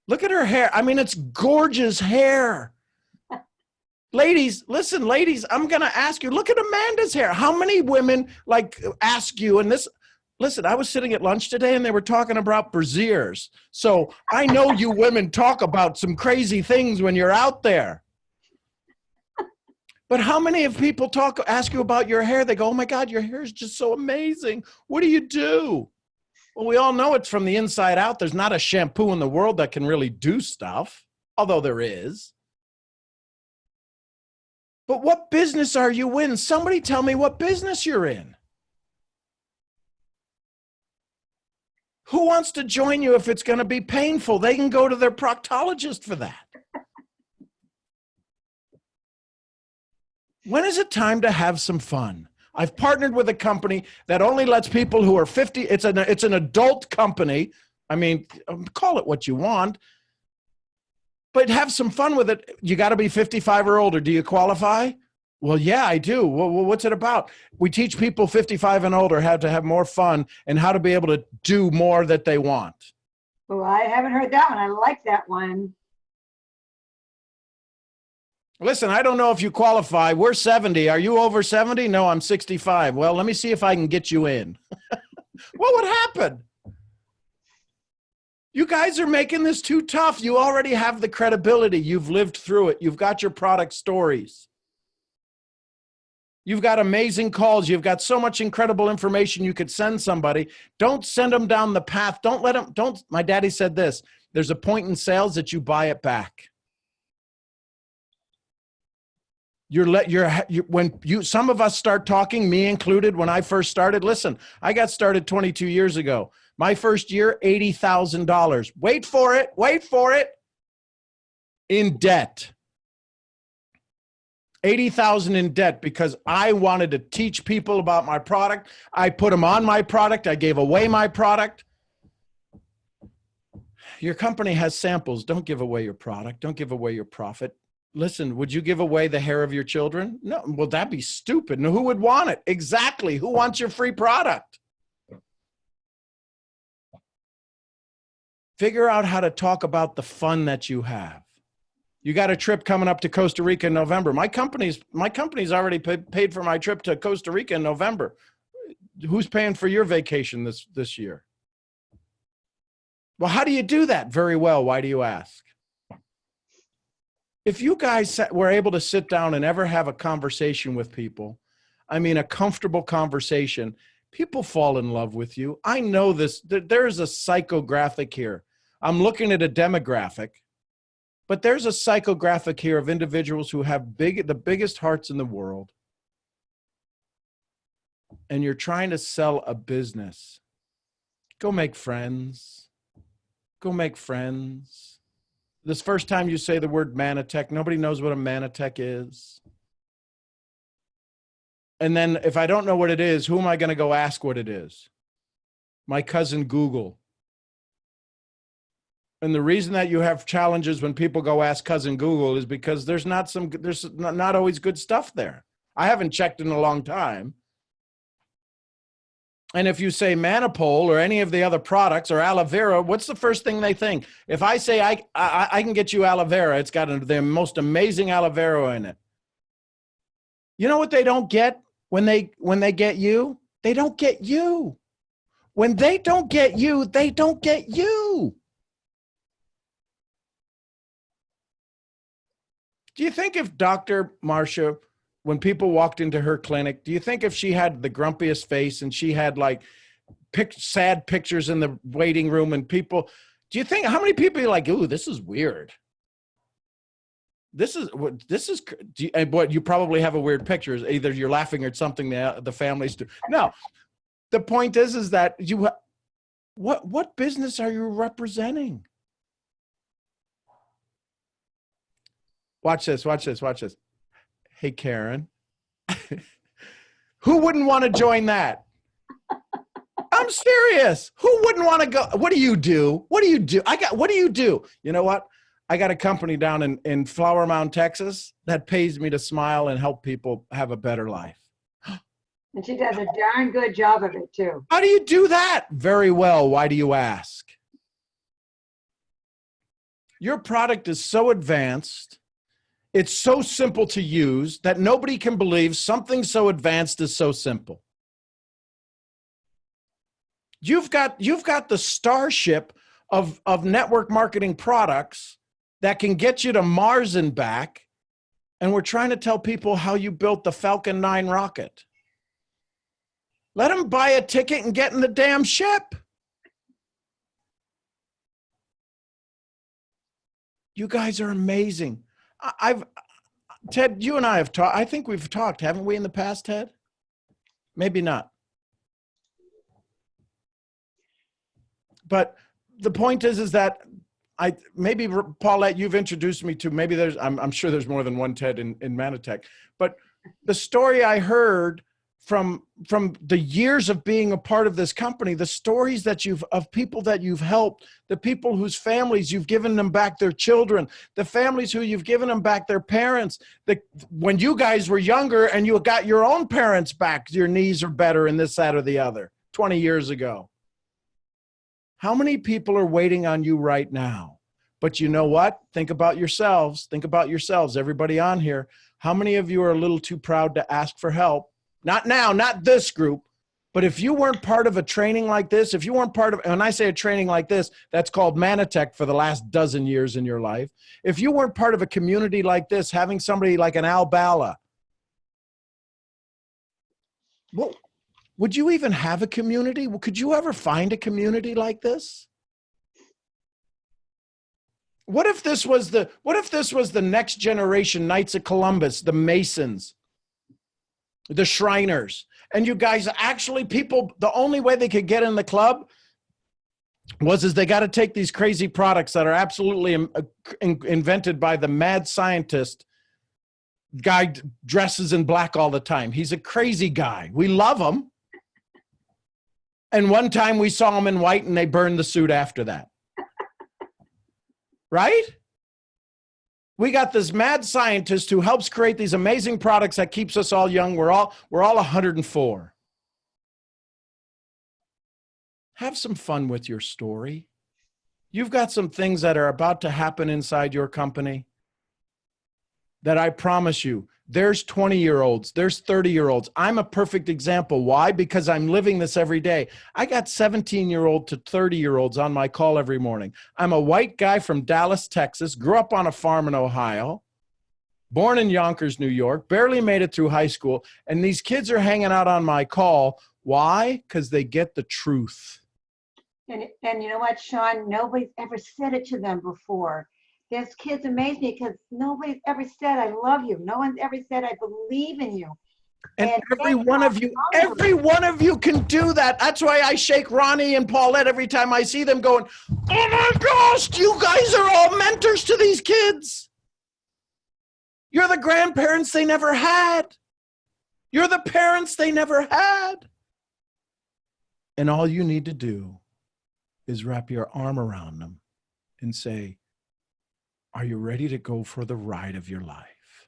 Look at her hair. I mean, it's gorgeous hair. Ladies, listen, ladies, I'm going to ask you, look at Amanda's hair. How many women ask you, and this, listen, I was sitting at lunch today and they were talking about brasiers. So I know you women talk about some crazy things when you're out there. But how many of people ask you about your hair? They go, oh my God, your hair is just so amazing. What do you do? Well, we all know it's from the inside out. There's not a shampoo in the world that can really do stuff, although there is. But what business are you in? Somebody tell me what business you're in. Who wants to join you if it's going to be painful? They can go to their proctologist for that. When is it time to have some fun? I've partnered with a company that only lets people who are 50, it's an adult company. I mean, call it what you want. But have some fun with it. You got to be 55 or older. Do you qualify? Well, yeah, I do. What's it about? We teach people 55 and older how to have more fun and how to be able to do more that they want. Oh, I haven't heard that one. I like that one. Listen, I don't know if you qualify. We're 70. Are you over 70? No, I'm 65. Well, let me see if I can get you in. What would happen? You guys are making this too tough. You already have the credibility. You've lived through it. You've got your product stories. You've got amazing calls. You've got so much incredible information you could send somebody. Don't send them down the path. Don't let them, don't. My daddy said this, there's a point in sales that you buy it back. Some of us start talking, me included, when I first started. Listen, I got started 22 years ago. My first year, $80,000. Wait for it. In debt. 80,000 in debt because I wanted to teach people about my product. I put them on my product. I gave away my product. Your company has samples. Don't give away your product. Don't give away your profit. Listen, would you give away the hair of your children? No, well, that'd be stupid. No, who would want it? Exactly. Who wants your free product? Figure out how to talk about the fun that you have. You got a trip coming up to Costa Rica in November. My company's already paid for my trip to Costa Rica in November. Who's paying for your vacation this year? Well, how do you do that? Very well. Why do you ask? If you guys were able to sit down and ever have a conversation with people, I mean, a comfortable conversation, people fall in love with you. I know this. There's a psychographic here. I'm looking at a demographic, but there's a psychographic here of individuals who have the biggest hearts in the world. And you're trying to sell a business. Go make friends. Go make friends. This first time you say the word Manatech, nobody knows what a Manatech is. And then if I don't know what it is, who am I going to go ask what it is? My cousin Google. And the reason that you have challenges when people go ask cousin Google is because there's not always good stuff there. I haven't checked in a long time. And if you say Manipole or any of the other products or aloe vera, what's the first thing they think? If I say I can get you aloe vera, it's got the most amazing aloe vera in it. You know what they don't get when they get you? They don't get you. When they don't get you, they don't get you. Do you think if Dr. Marcia, when people walked into her clinic, do you think if she had the grumpiest face and she had like sad pictures in the waiting room and people, do you think, how many people are like, ooh, this is weird? You probably have a weird picture. Either you're laughing at something the families do. No, the point is that what business are you representing? Watch this. Hey, Karen, who wouldn't want to join that? I'm serious. Who wouldn't want to go? What do you do? What do you do? You know what? I got a company down in Flower Mound, Texas that pays me to smile and help people have a better life. And she does a darn good job of it too. How do you do that? Very well. Why do you ask? Your product is so advanced. It's so simple to use that nobody can believe something so advanced is so simple. You've got the starship of network marketing products that can get you to Mars and back. And we're trying to tell people how you built the Falcon 9 rocket. Let them buy a ticket and get in the damn ship. You guys are amazing. Ted, you and I have talked. I think we've talked, haven't we, in the past, Ted? Maybe not. But the point is that maybe Paulette, you've introduced me to, maybe I'm sure there's more than one Ted in Manatech, but the story I heard from the years of being a part of this company, the stories that of people that you've helped, the people whose families you've given them back their children, the families who you've given them back their parents, when you guys were younger and you got your own parents back, your knees are better and this, that, or the other 20 years ago. How many people are waiting on you right now? But you know what? Think about yourselves. Think about yourselves, everybody on here. How many of you are a little too proud to ask for help? Not now, not this group, but if you weren't part of a training like this, if you weren't part of, and when I say a training like this, that's called Manatech for the last dozen years in your life. If you weren't part of a community like this, having somebody like an Al Bala, well, would you even have a community? Could you ever find a community like this? What if this was the next generation Knights of Columbus, the Masons, the Shriners, and you guys actually, people, the only way they could get in the club is they got to take these crazy products that are absolutely invented by the mad scientist guy dresses in black all the time. He's a crazy guy. We love him. And one time we saw him in white and they burned the suit after that. Right? We got this mad scientist who helps create these amazing products that keeps us all young. We're all 104. Have some fun with your story. You've got some things that are about to happen inside your company that I promise you, there's 20-year-olds, there's 30-year-olds. I'm a perfect example. Why? Because I'm living this every day. I got 17-year-old to 30-year-olds on my call every morning. I'm a white guy from Dallas, Texas, grew up on a farm in Ohio, born in Yonkers, New York, barely made it through high school, and these kids are hanging out on my call. Why? Because they get the truth. And you know what, Sean? Nobody's ever said it to them before. These kids amaze me because nobody's ever said, I love you. No one's ever said, I believe in you. And every one of you can do that. That's why I shake Ronnie and Paulette every time I see them going, oh my gosh, you guys are all mentors to these kids. You're the grandparents they never had. You're the parents they never had. And all you need to do is wrap your arm around them and say, are you ready to go for the ride of your life?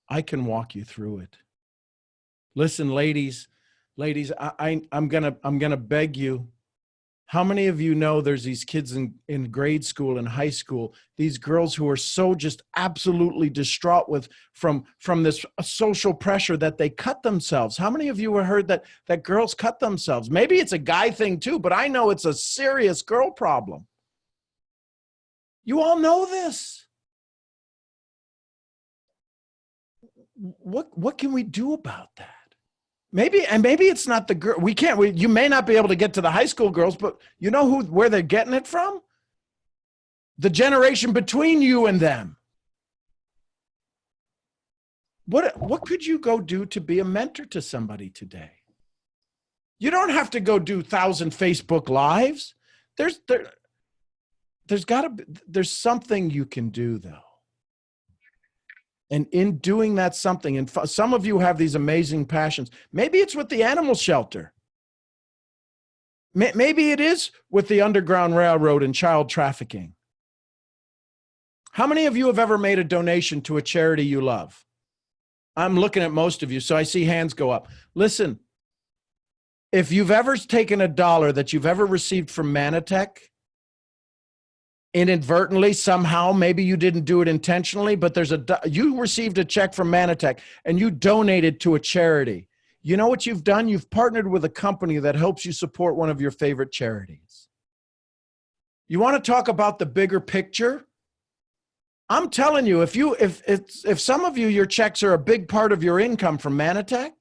I can walk you through it. Listen, ladies, I'm gonna beg you. How many of you know there's these kids in grade school and high school, these girls who are so just absolutely distraught from this social pressure that they cut themselves? How many of you have heard that girls cut themselves? Maybe it's a guy thing too, but I know it's a serious girl problem. You all know this. What can we do about that? Maybe it's not the girl. You may not be able to get to the high school girls, but you know where they're getting it from? The generation between you and them. What could you go do to be a mentor to somebody today? You don't have to go do 1,000 Facebook Lives. There's something you can do though. And in doing that something, and some of you have these amazing passions. Maybe it's with the animal shelter. Maybe it is with the Underground Railroad and child trafficking. How many of you have ever made a donation to a charity you love? I'm looking at most of you, so I see hands go up. Listen, if you've ever taken $1 that you've ever received from Manatech, inadvertently, somehow, maybe you didn't do it intentionally, but you received a check from Manatech and you donated to a charity. You know what you've done? You've partnered with a company that helps you support one of your favorite charities. You want to talk about the bigger picture? I'm telling you, if some of you, your checks are a big part of your income from Manatech,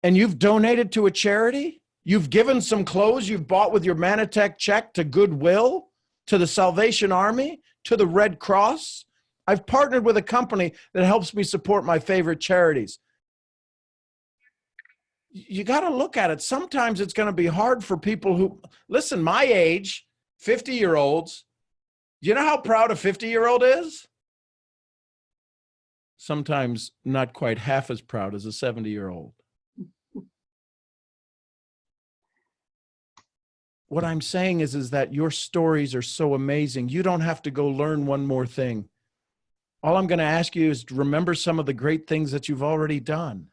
and you've donated to a charity, you've given some clothes you've bought with your Manatech check to Goodwill, to the Salvation Army, to the Red Cross. I've partnered with a company that helps me support my favorite charities. You got to look at it. Sometimes it's going to be hard for people who, listen, my age, 50-year-olds, you know how proud a 50-year-old is? sometimes not quite half as proud as a 70-year-old. What I'm saying is that your stories are so amazing. You don't have to go learn one more thing. All I'm going to ask you is to remember some of the great things that you've already done.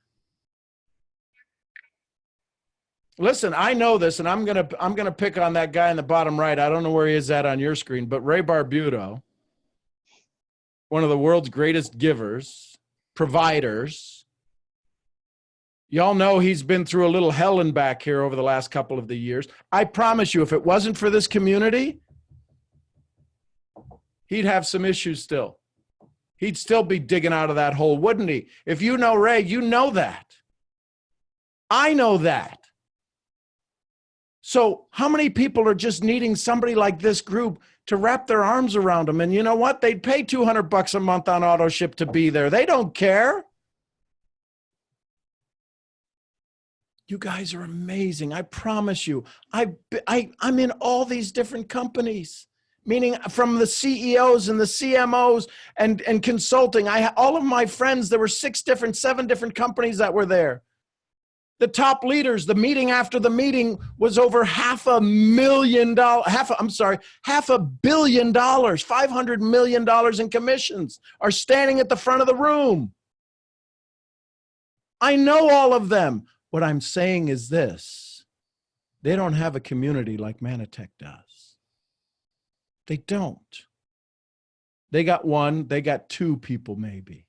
Listen, I know this, and I'm gonna pick on that guy in the bottom right. I don't know where he is at on your screen, but Ray Barbuto, one of the world's greatest givers, providers. Y'all know he's been through a little hell and back here over the last couple of the years. I promise you, if it wasn't for this community, he'd have some issues still. He'd still be digging out of that hole, wouldn't he? If you know Ray, you know that. I know that. So how many people are just needing somebody like this group to wrap their arms around them? And you know what? They'd pay $200 a month on auto ship to be there. They don't care. You guys are amazing. I promise you. I'm in all these different companies, meaning from the CEOs and the CMOs and consulting. All of my friends, there were 7 different companies that were there. The top leaders, the meeting after the meeting was over $500 million, $500 million in commissions are standing at the front of the room. I know all of them. What I'm saying is this: they don't have a community like Manatech does. They don't. They got 1, they got 2 people maybe.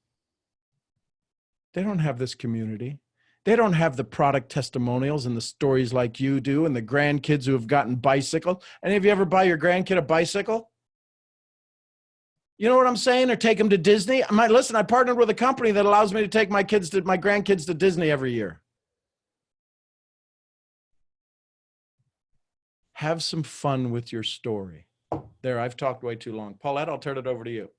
They don't have this community. They don't have the product testimonials and the stories like you do, and the grandkids who have gotten bicycles. Any of you ever buy your grandkid a bicycle? You know what I'm saying? Or take them to Disney? Listen, I partnered with a company that allows me to take my grandkids to Disney every year. Have some fun with your story. There, I've talked way too long. Paulette, I'll turn it over to you.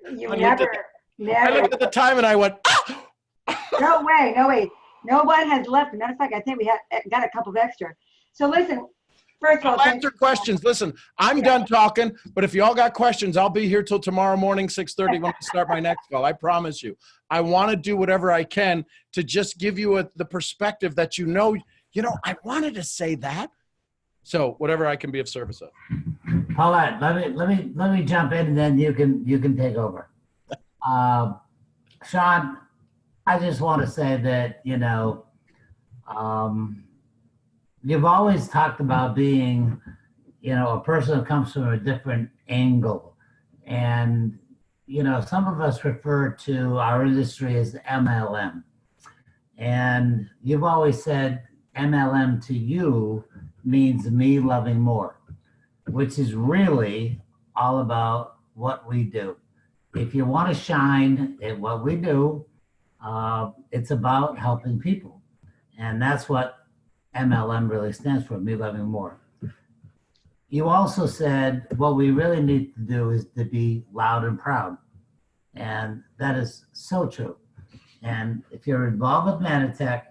You I never. looked at the time and I went, ah! No way. No one has left. Matter of fact, I think we got a couple of extra. So listen, first of all, I'll answer questions. Listen, I'm done talking, but if you all got questions, I'll be here till tomorrow morning, 6:30 when I start my next call. I promise you. I want to do whatever I can to just give you the perspective that I wanted to say that. So whatever I can be of service of. Paulette, let me jump in, and then you can take over. Sean, I just want to say that, you've always talked about being, a person who comes from a different angle. And, some of us refer to our industry as MLM. And you've always said MLM to you means me loving more, which is really all about what we do. If you want to shine at what we do, it's about helping people. And that's what MLM really stands for, me loving more. You also said what we really need to do is to be loud and proud. And that is so true. And if you're involved with Manatech,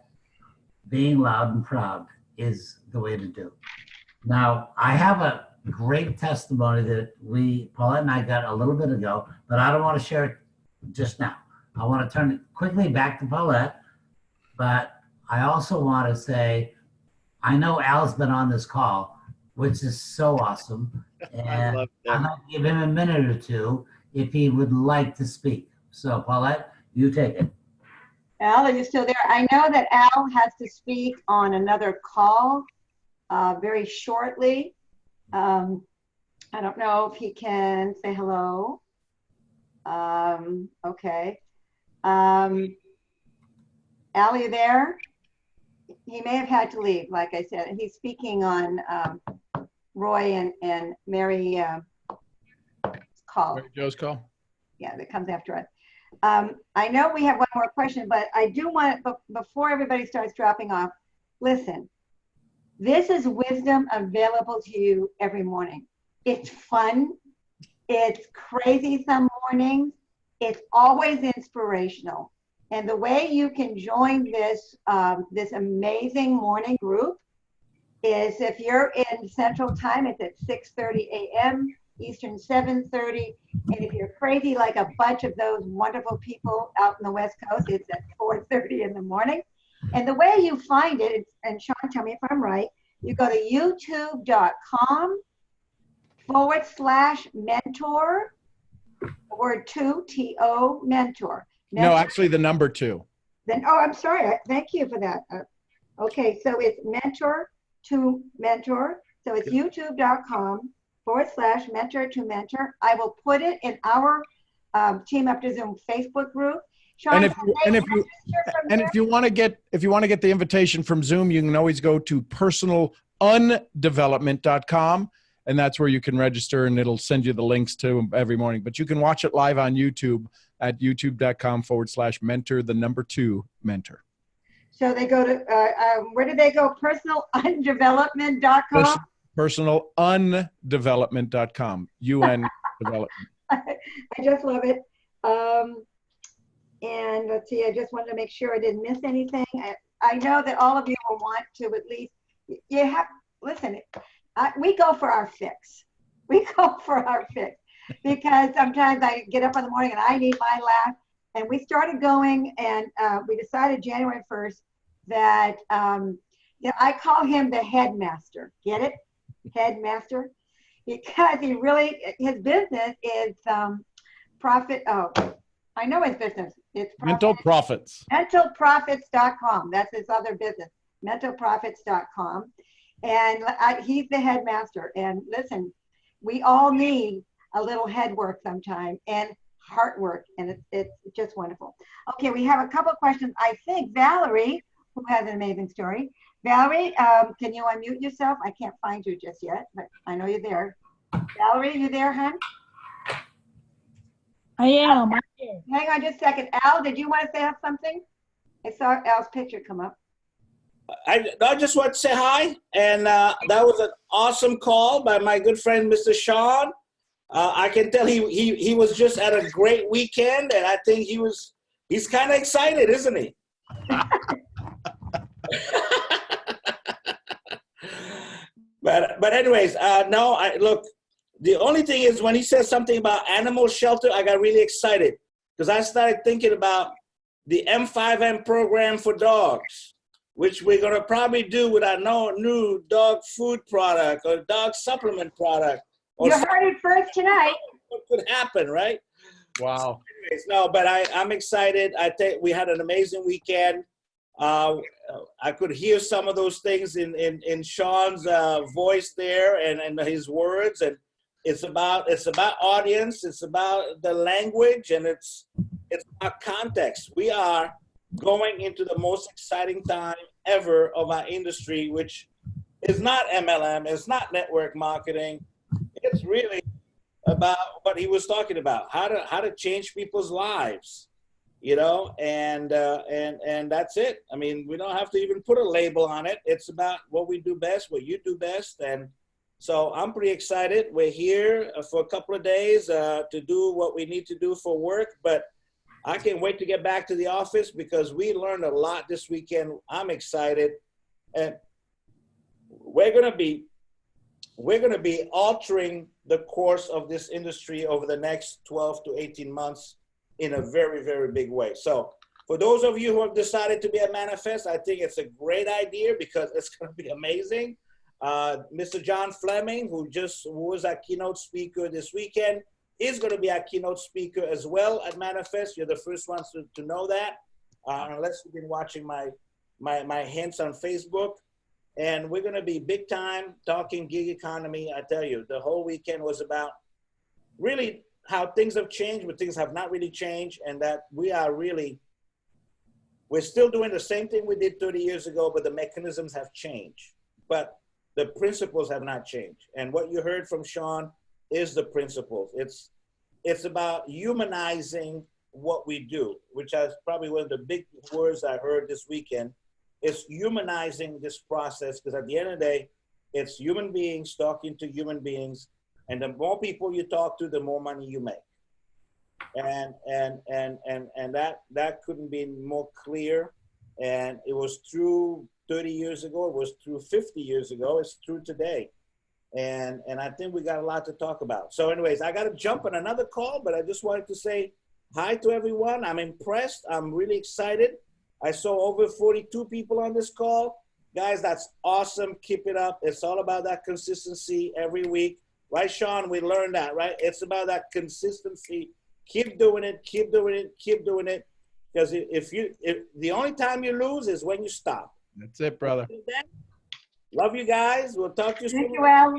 being loud and proud is the way to do. Now, I have a great testimony that Paulette and I got a little bit ago, but I don't want to share it just now. I want to turn it quickly back to Paulette, but I also want to say, I know Al's been on this call, which is so awesome. And I'd like to give him a minute or two if he would like to speak. So Paulette, you take it. Al, are you still there? I know that Al has to speak on another call very shortly. I don't know if he can say hello. Okay. Al, you there? He may have had to leave, like I said. He's speaking on Roy and Mary call. Mary Jo's call? Yeah, that comes after us. I know we have one more question, but I do want, before everybody starts dropping off, listen, this is wisdom available to you every morning. It's fun. It's crazy some mornings. It's always inspirational. And the way you can join this, this amazing morning group is if you're in Central Time, it's at 6:30 a.m. Eastern 7:30. And if you're crazy like a bunch of those wonderful people out in the West Coast, it's at 4:30 in the morning. And the way you find it, and Sean, tell me if I'm right, you go to youtube.com/mentor, the word two, T-O, mentor. No, actually the number 2. Then, oh, I'm sorry. Thank you for that. Okay, so it's mentor to mentor. So it's youtube.com/mentor to mentor. I will put it in our Team Up to Zoom Facebook group. Sean, And if you want to get the invitation from Zoom, you can always go to personalundevelopment.com, and that's where you can register, and it'll send you the links to every morning. But you can watch it live on YouTube at youtube.com/mentor, the number 2 mentor. So they go to, where do they go? Personalundevelopment.com? Personalundevelopment.com, UN development. I just love it. And let's see, I just wanted to make sure I didn't miss anything. I know that all of you will want to at least, listen, we go for our fix. We go for our fix. Because sometimes I get up in the morning and I need my laugh. And we started going, and we decided January 1st that I call him the headmaster. Get it? Headmaster. Because his business is profit. Oh, I know his business. It's Mental Profits. Mentalprofits.com. That's his other business. Mentalprofits.com. And he's the headmaster. And listen, we all need a little head work sometime and heart work. And it's just wonderful. Okay, we have a couple of questions. I think Valerie, who has an amazing story. Valerie, can you unmute yourself? I can't find you just yet, but I know you're there. Valerie, you there, hon? I am. Hang on just a second. Al, did you want to say something? I saw Al's picture come up. I just want to say hi, and that was an awesome call by my good friend, Mr. Sean. I can tell he was just at a great weekend, and I think he's kind of excited, isn't he? But anyways, no, look, the only thing is when he said something about animal shelter, I got really excited because I started thinking about the M5M program for dogs, which we're going to probably do with our new dog food product or dog supplement product. You heard it first tonight. What could happen, right? Wow. Anyways, no, but I'm excited. I think we had an amazing weekend. I could hear some of those things in Sean's voice there and his words, and it's about audience, it's about the language, and it's about context. We are going into the most exciting time ever of our industry, which is not MLM, it's not network marketing. It's really about what he was talking about, how to change people's lives, and that's it. I mean, we don't have to even put a label on it. It's about what we do best, what you do best. And so I'm pretty excited. We're here for a couple of days to do what we need to do for work, but I can't wait to get back to the office because we learned a lot this weekend. I'm excited, and we're going to be altering the course of this industry over the next 12 to 18 months in a very, very big way. So for those of you who have decided to be a manifest, I think it's a great idea because it's going to be amazing. Mr. John Fleming, who was our keynote speaker this weekend, is going to be our keynote speaker as well at Manifest. You're the first ones to know that, unless you've been watching my hints on Facebook. And we're going to be big time talking gig economy. I tell you, the whole weekend was about really how things have changed, but things have not really changed, and that we're still doing the same thing we did 30 years ago, but the mechanisms have changed. But the principles have not changed. And what you heard from Sean is the principles. It's about humanizing what we do, which is probably one of the big words I heard this weekend. It's humanizing this process, because at the end of the day, it's human beings talking to human beings, and the more people you talk to, the more money you make. And that couldn't be more clear. And it was true 30 years ago, it was true 50 years ago, it's true today. And I think we got a lot to talk about. So anyways, I got to jump on another call, but I just wanted to say hi to everyone. I'm impressed. I'm really excited. I saw over 42 people on this call. Guys, that's awesome. Keep it up. It's all about that consistency every week. Right, Sean? We learned that, right? It's about that consistency. Keep doing it, keep doing it, keep doing it. Because if the only time you lose is when you stop. That's it, brother. Love you guys. We'll talk to you soon. Thank you, Al.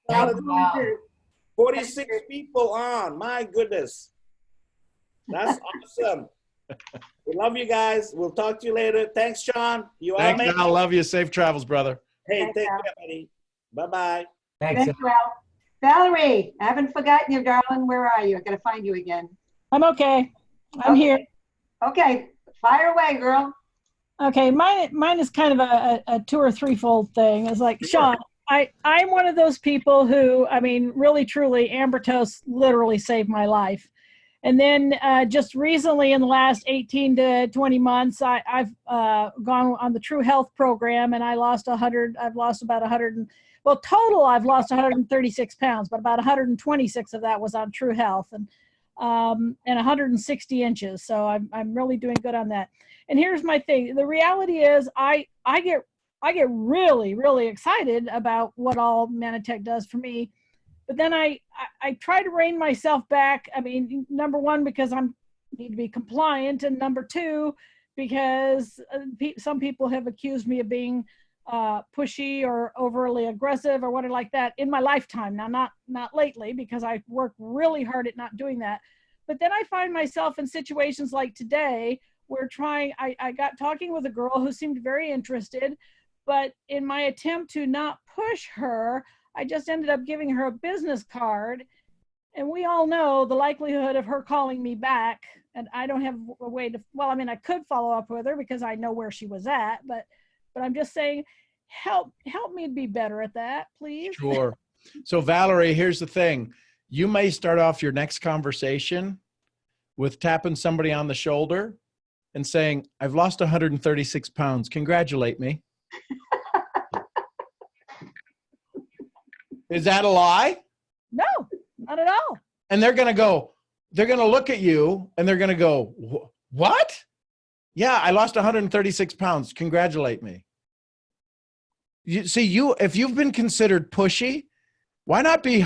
Thank you, Al. 46 people on. My goodness. That's awesome. We love you guys. We'll talk to you later. Thanks, Sean. You are Thanks, amazing. Al. Love you. Safe travels, brother. Hey, Thanks, take Al. care, buddy. Bye-bye. Thanks. Thank you, Al. Valerie, I haven't forgotten you, darling. Where are you? I gotta find you again. I'm okay. I'm Okay. here. Okay, fire away, girl. Okay, mine is kind of a two or threefold thing. It's like, Sean, I'm one of those people who, I mean, really, truly, Amber Toast literally saved my life. And then just recently in the last 18 to 20 months, I've gone on the True Health program and I've lost about 100, well, total I've lost 136 pounds, but about 126 of that was on True Health and 160 inches. So I'm really doing good on that. And here's my thing. The reality is I get really, really excited about what all Manatech does for me. But then I try to rein myself back. I mean, number one, because I need to be compliant. And number two, because some people have accused me of being pushy or overly aggressive or what like that in my lifetime. Now, not lately, because I work really hard at not doing that. But then I find myself in situations like today where I got talking with a girl who seemed very interested, but in my attempt to not push her, I just ended up giving her a business card. And we all know the likelihood of her calling me back, and I don't have a way to, well, I mean, I could follow up with her because I know where she was at, but I'm just saying, help me be better at that, please. Sure. So Valerie, here's the thing. You may start off your next conversation with tapping somebody on the shoulder and saying, I've lost 136 pounds. Congratulate me. Is that a lie? No, not at all. And they're going to look at you and they're going to go, what? Yeah, I lost 136 pounds. Congratulate me. If you've been considered pushy, why not be,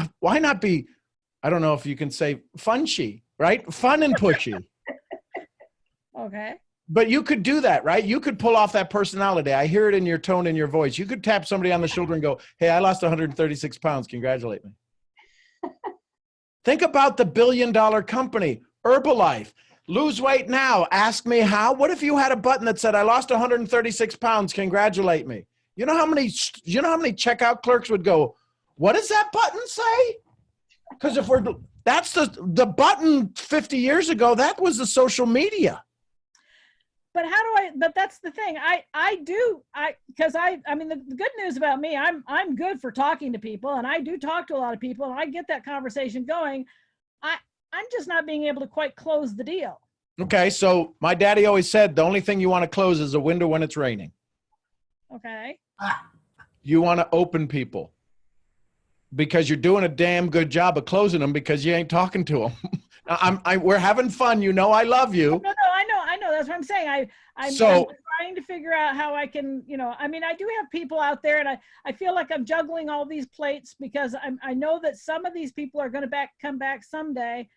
I don't know if you can say funchy, right? Fun and pushy. Okay. But you could do that, right? You could pull off that personality. I hear it in your tone and your voice. You could tap somebody on the shoulder and go, hey, I lost 136 pounds. Congratulate me. Think about the billion-dollar company, Herbalife. Lose weight now. Ask me how. What if you had a button that said, I lost 136 pounds. Congratulate me. You know how many checkout clerks would go, what does that button say? Because that's the button 50 years ago, that was the social media. But but that's the thing. Because I mean, the good news about me, I'm good for talking to people, and I do talk to a lot of people, and I get that conversation going. I'm just not being able to quite close the deal. Okay. So my daddy always said, the only thing you want to close is a window when it's raining. Okay. You want to open people because you're doing a damn good job of closing them because you ain't talking to them. We're having fun. You know, I love you. No, I know. That's what I'm saying. I'm trying to figure out how I can, I mean, I do have people out there, and I feel like I'm juggling all these plates because I know that some of these people are going to come back someday.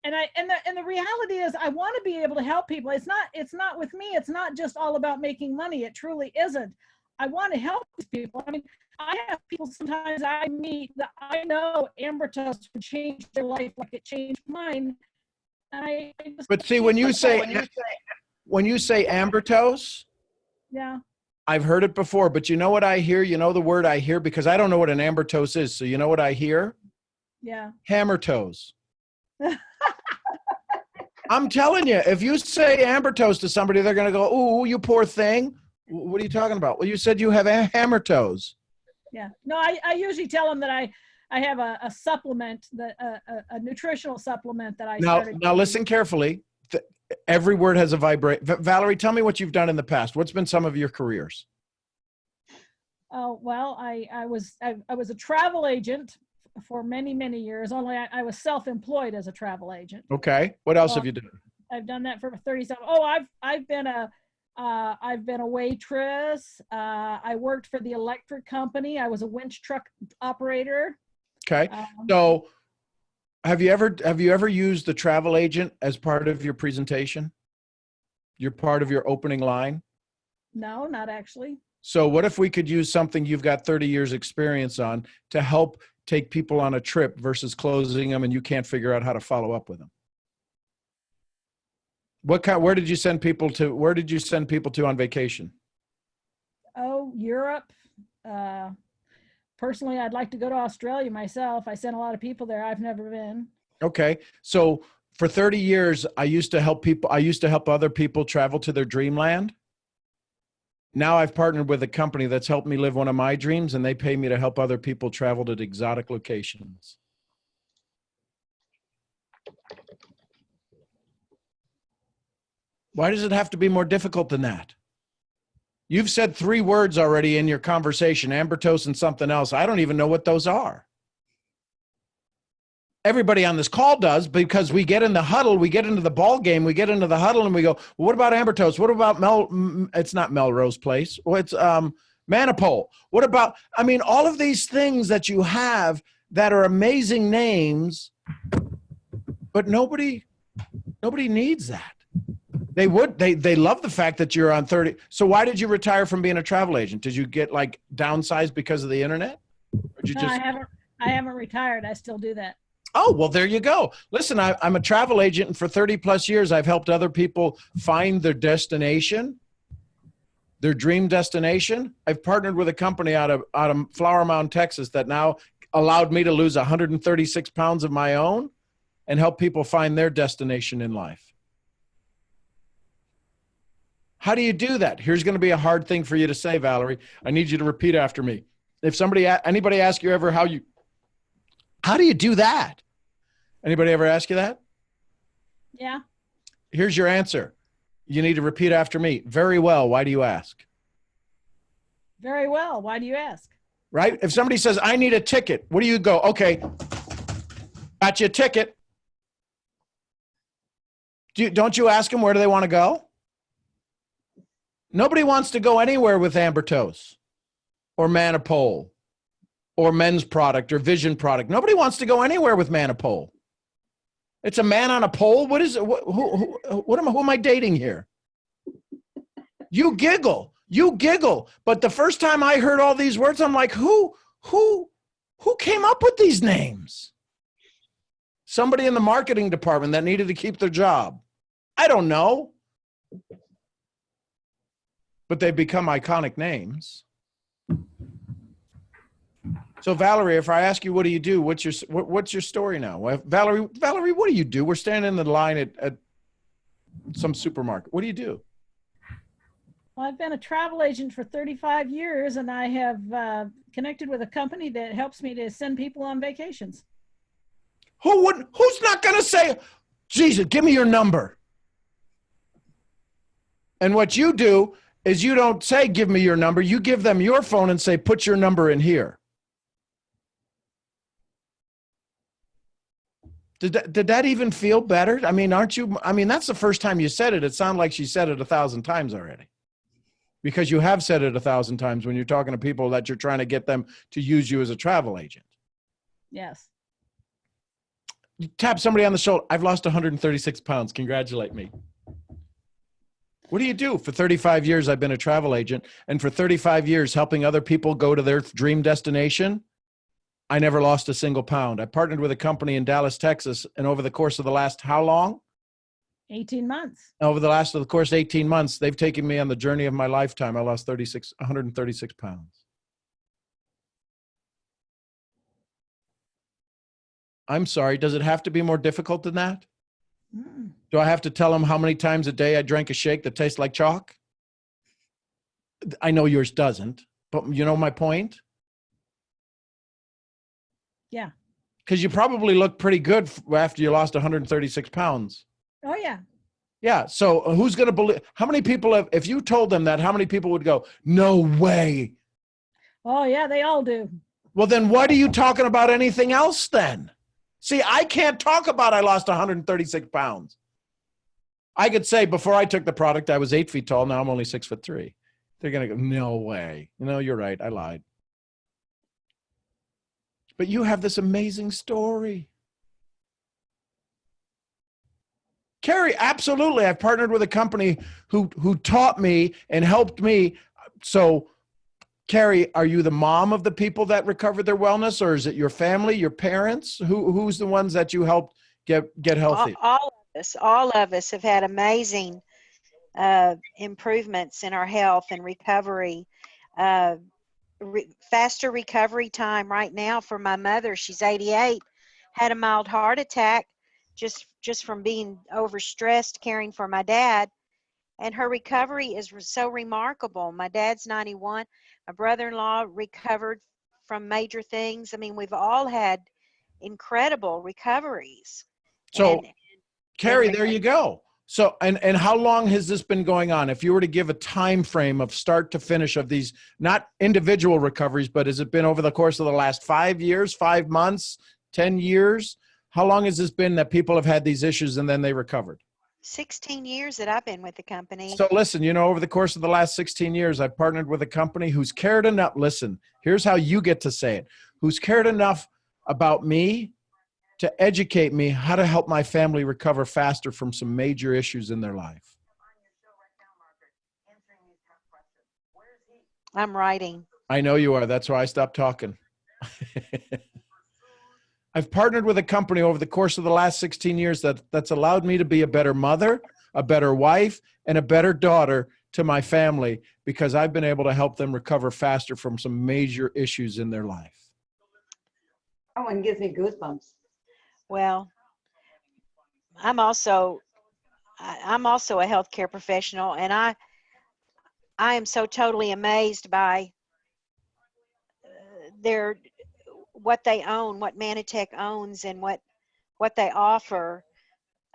And the reality is I want to be able to help people. It's not with me. It's not just all about making money. It truly isn't. I want to help these people. I mean, I have people sometimes I meet that I know Amber Toast would change their life like it changed mine. But see, when you say Amber Toast, yeah, I've heard it before, but you know what I hear? You know the word I hear? Because I don't know what an Amber Toast is. So you know what I hear? yeah. Hammer toes. I'm telling you, if you say Amber Toast to somebody, they're going to go, ooh, you poor thing. What are you talking about? Well, you said you have hammer toes. Yeah. No, I usually tell them that I have a supplement, that a nutritional supplement that I started. Now listen carefully. Every word has a vibrate. Valerie, tell me what you've done in the past. What's been some of your careers? Oh, well, I was a travel agent for many, many years. Only I was self-employed as a travel agent. Okay. What else Well, have you done? I've done that for 37. Oh, I've been a waitress. I worked for the electric company. I was a winch truck operator. Okay. Um, So have you ever used the travel agent as part of your presentation? You're part of your opening line? no, not actually. So what if we could use something you've got 30 years experience on to help take people on a trip versus closing them and you can't figure out how to follow up with them? Where did you send people to? Where did you send people to on vacation? Oh, Europe. Personally, I'd like to go to Australia myself. I sent a lot of people there. I've never been. Okay. So for 30 years, I used to help other people travel to their dreamland. Now I've partnered with a company that's helped me live one of my dreams, and they pay me to help other people travel to exotic locations. Why does it have to be more difficult than that? You've said 3 words already in your conversation, Ambertos and something else. I don't even know what those are. Everybody on this call does, because we get in the huddle, we get into the ball game, we get into the huddle and we go, well, what about Ambertos? What about it's not Melrose Place. Well, it's Manipole. What about, I mean, all of these things that you have that are amazing names, but nobody needs that. They love the fact that you're on 30. So why did you retire from being a travel agent? Did you get like downsized because of the internet? Or did you No, just... I haven't retired. I still do that. Oh, well, there you go. Listen, I'm a travel agent, and for 30 plus years, I've helped other people find their destination, their dream destination. I've partnered with a company out of Flower Mound, Texas, that now allowed me to lose 136 pounds of my own and help people find their destination in life. How do you do that? Here's going to be a hard thing for you to say, Valerie. I need you to repeat after me. If anybody ask you ever how do you do that? Anybody ever ask you that? Yeah. Here's your answer. You need to repeat after me. Very well. Why do you ask? Very well. Why do you ask? Right? If somebody says, I need a ticket, what do you go? Okay, got you a ticket. Don't you ask them where do they want to go? Nobody wants to go anywhere with Ambertos or Manipole or Men's Product or Vision Product. Nobody wants to go anywhere with Manipole. It's a man on a pole. What is it? Who am I dating here? You giggle. But the first time I heard all these words, I'm like, who came up with these names? Somebody in the marketing department that needed to keep their job. I don't know. But they've become iconic names. So Valerie, if I ask you, what do you do? What's your story now? Well, Valerie, what do you do? We're standing in the line at some supermarket. What do you do? Well, I've been a travel agent for 35 years, and I have connected with a company that helps me to send people on vacations. Who's not going to say, Jesus, give me your number? And what you do is you don't say, give me your number. You give them your phone and say, put your number in here. Did that even feel better? I mean, that's the first time you said it. It sounded like she said it 1,000 times already. Because you have said it 1,000 times when you're talking to people that you're trying to get them to use you as a travel agent. Yes. You tap somebody on the shoulder. I've lost 136 pounds. Congratulate me. What do you do? For 35 years, I've been a travel agent. And for 35 years, helping other people go to their dream destination, I never lost a single pound. I partnered with a company in Dallas, Texas. And over the course of the last, how long? 18 months. Over the course of 18 months, they've taken me on the journey of my lifetime. I lost 136 pounds. I'm sorry. Does it have to be more difficult than that? Mm. Do I have to tell them how many times a day I drank a shake that tastes like chalk? I know yours doesn't, but you know my point? Yeah. Because you probably look pretty good after you lost 136 pounds. Oh, yeah. Yeah. So who's going to believe? How many people if you told them that, how many people would go, no way? Oh yeah, they all do. Well, then what are you talking about anything else then? See, I can't talk about I lost 136 pounds. I could say before I took the product, I was 8 feet tall. Now I'm only 6'3". They're going to go, no way. No, you're right. I lied. But you have this amazing story. Carrie, absolutely. I've partnered with a company who taught me and helped me. So, Carrie, are you the mom of the people that recovered their wellness, or is it your family, your parents? Who's the ones that you helped get healthy? All of us have had amazing improvements in our health and recovery. Faster recovery time right now for my mother. She's 88, had a mild heart attack just from being overstressed caring for my dad. And her recovery is so remarkable. My dad's 91. My brother-in-law recovered from major things. I mean, we've all had incredible recoveries. So, And Carrie, there you go. So, and how long has this been going on? If you were to give a time frame of start to finish of these, not individual recoveries, but has it been over the course of the last 5 years, 5 months, 10 years? How long has this been that people have had these issues and then they recovered? 16 years that I've been with the company. So listen, over the course of the last 16 years, I've partnered with a company who's cared enough. Listen, here's how you get to say it. Who's cared enough about me to educate me how to help my family recover faster from some major issues in their life. I'm writing. I know you are. That's why I stopped talking. I've partnered with a company over the course of the last 16 years that's allowed me to be a better mother, a better wife, and a better daughter to my family because I've been able to help them recover faster from some major issues in their life. Oh, and gives me goosebumps. Well, I'm also a healthcare professional, and I am so totally amazed by what they own, what Manatech owns, and what they offer.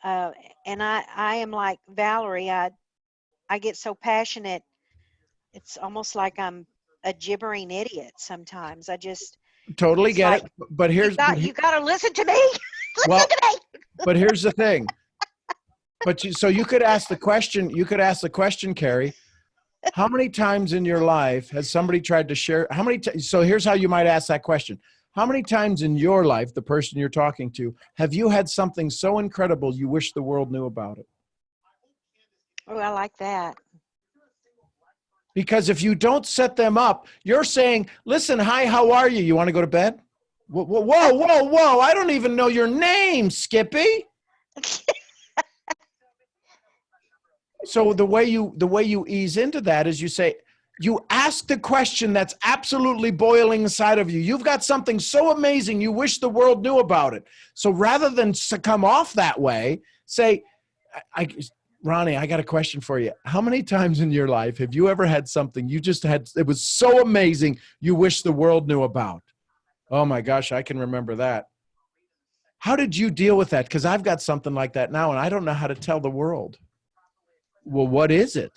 And I am like Valerie. I get so passionate. It's almost like I'm a gibbering idiot sometimes. I just totally get like, it. But here's you got to listen to me. Well, but here's the thing. So you could ask the question. You could ask the question, Carrie. How many times in your life has somebody tried to share? So here's how you might ask that question. How many times in your life, the person you're talking to, have you had something so incredible you wish the world knew about it? Oh, I like that. Because if you don't set them up, you're saying, listen, hi, how are you? You want to go to bed? Whoa, whoa, whoa, whoa. I don't even know your name, Skippy. So the way you ease into that is you say, you ask the question that's absolutely boiling inside of you. You've got something so amazing you wish the world knew about it. So rather than come off that way, say, Ronnie, I got a question for you. How many times in your life have you ever had something you just had, it was so amazing you wish the world knew about? Oh my gosh, I can remember that. How did you deal with that? Because I've got something like that now and I don't know how to tell the world. Well, what is it?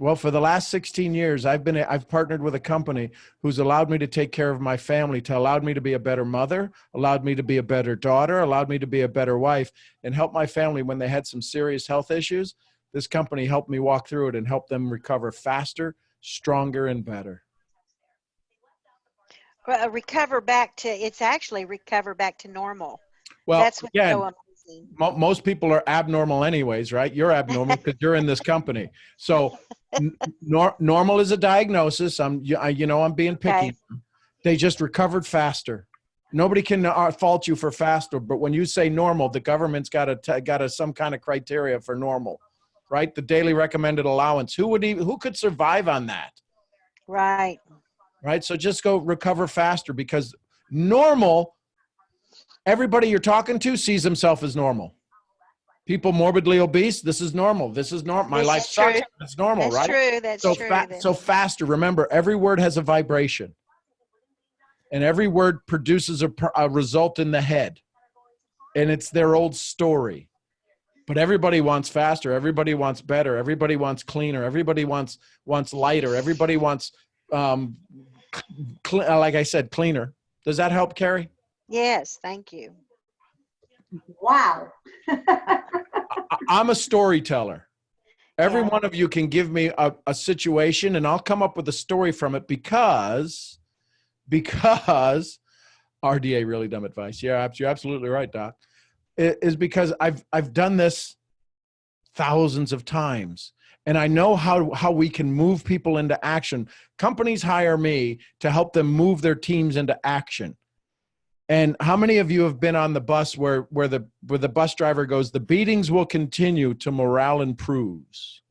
Well, for the last 16 years, I've partnered with a company who's allowed me to take care of my family, allowed me to be a better mother, allowed me to be a better daughter, allowed me to be a better wife, and help my family when they had some serious health issues. This company helped me walk through it and help them recover faster, stronger, and better. Recover back to normal. Well, that's what's again, so amazing. Most people are abnormal anyways, right? You're abnormal because you're in this company. So normal is a diagnosis. I'm being picky. Okay. They just recovered faster. Nobody can fault you for faster. But when you say normal, the government's got some kind of criteria for normal, right? The daily recommended allowance. Who could survive on that? Right. Right. So just go recover faster because normal. Everybody you're talking to sees himself as normal. People morbidly obese, this is normal. This is normal. My life sucks. It's normal, that's right? True. That's true. So faster. Remember, every word has a vibration. And every word produces a result in the head. And it's their old story. But everybody wants faster. Everybody wants better. Everybody wants cleaner. Everybody wants lighter. Everybody wants like I said, cleaner. Does that help, Carrie? Yes, thank you. Wow. I'm a storyteller. Every Yeah. one of you can give me a situation and I'll come up with a story from it because RDA, really dumb advice. Yeah, you're absolutely right, Doc. It is because I've done this thousands of times and I know how we can move people into action. Companies hire me to help them move their teams into action. And how many of you have been on the bus where the bus driver goes, "The beatings will continue till morale improves"?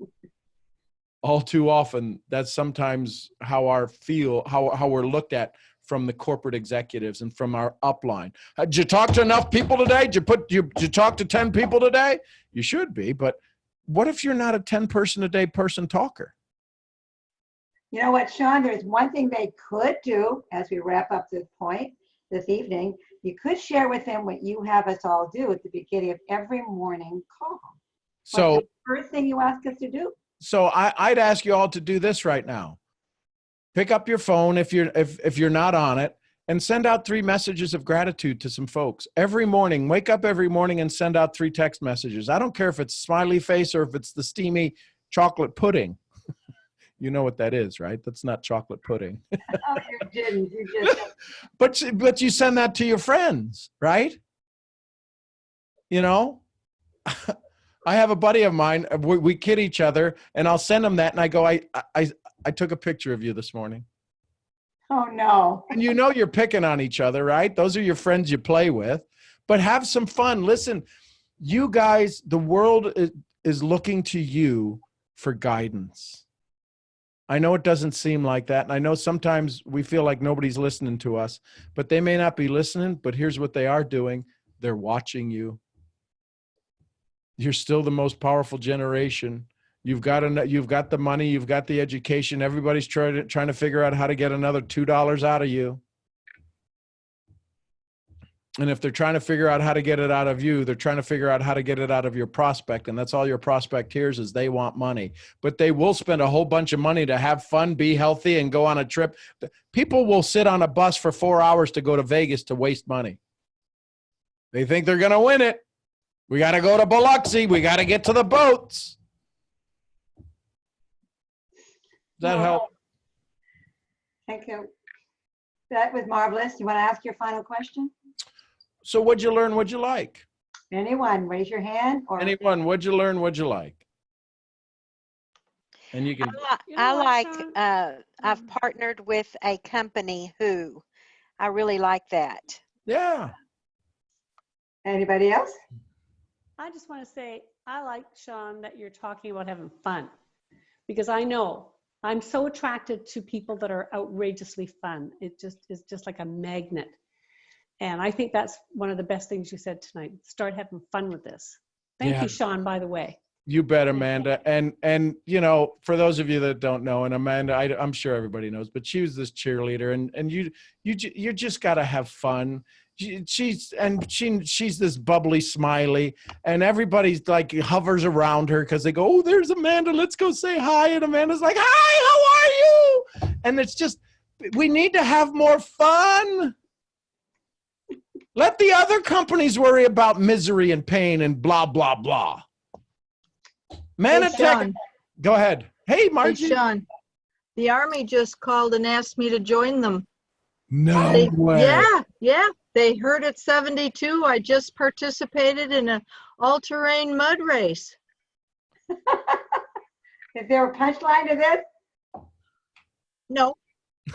All too often, that's sometimes how we're looked at from the corporate executives and from our upline. Did you talk to enough people today? Did you talk to 10 people today? You should be, but what if you're not a 10 person a day person talker? You know what, Sean, there's one thing they could do as we wrap up this point this evening. You could share with them what you have us all do at the beginning of every morning call. So What's the first thing you ask us to do? So I'd ask you all to do this right now. Pick up your phone if you're not on it and send out 3 messages of gratitude to some folks. Every morning, wake up every morning and send out 3 text messages. I don't care if it's smiley face or if it's the steamy chocolate pudding. You know what that is, right? That's not chocolate pudding. Oh, you didn't. You just. But you send that to your friends, right? You know? I have a buddy of mine, we kid each other, and I'll send him that, and I go, I took a picture of you this morning. Oh, no. And you know you're picking on each other, right? Those are your friends you play with. But have some fun. Listen, you guys, the world is looking to you for guidance. I know it doesn't seem like that, and I know sometimes we feel like nobody's listening to us, but they may not be listening, but here's what they are doing. They're watching you. You're still the most powerful generation. You've got the money, you've got the education. Everybody's trying to figure out how to get another $2 out of you. And if they're trying to figure out how to get it out of you, they're trying to figure out how to get it out of your prospect. And that's all your prospect hears is they want money. But they will spend a whole bunch of money to have fun, be healthy, and go on a trip. People will sit on a bus for 4 hours to go to Vegas to waste money. They think they're going to win it. We got to go to Biloxi. We got to get to the boats. Does that help? Thank you. That was marvelous. You want to ask your final question? So what'd you learn? What'd you like? Anyone, raise your hand. Or Anyone, what'd you learn? What'd you like? And you can. I've partnered with a company who I really like that. Yeah. Anybody else? I just want to say, I like, Sean, that you're talking about having fun, because I know I'm so attracted to people that are outrageously fun. It just is just like a magnet. And I think that's one of the best things you said tonight. Start having fun with this. Thank you, Sean, by the way. You bet, Amanda. And you know, for those of you that don't know, and Amanda, I'm sure everybody knows, but she was this cheerleader, and you just got to have fun. She's this bubbly smiley, and everybody's like hovers around her because they go, "Oh, there's Amanda, let's go say hi." And Amanda's like, "Hi, how are you?" And it's just, we need to have more fun. Let the other companies worry about misery and pain and blah blah blah. Manatech, go ahead. Hey, Margie. Hey, Sean, the Army just called and asked me to join them. No way. Yeah. They heard at 72. I just participated in an all-terrain mud race. Is there a punchline to this? No,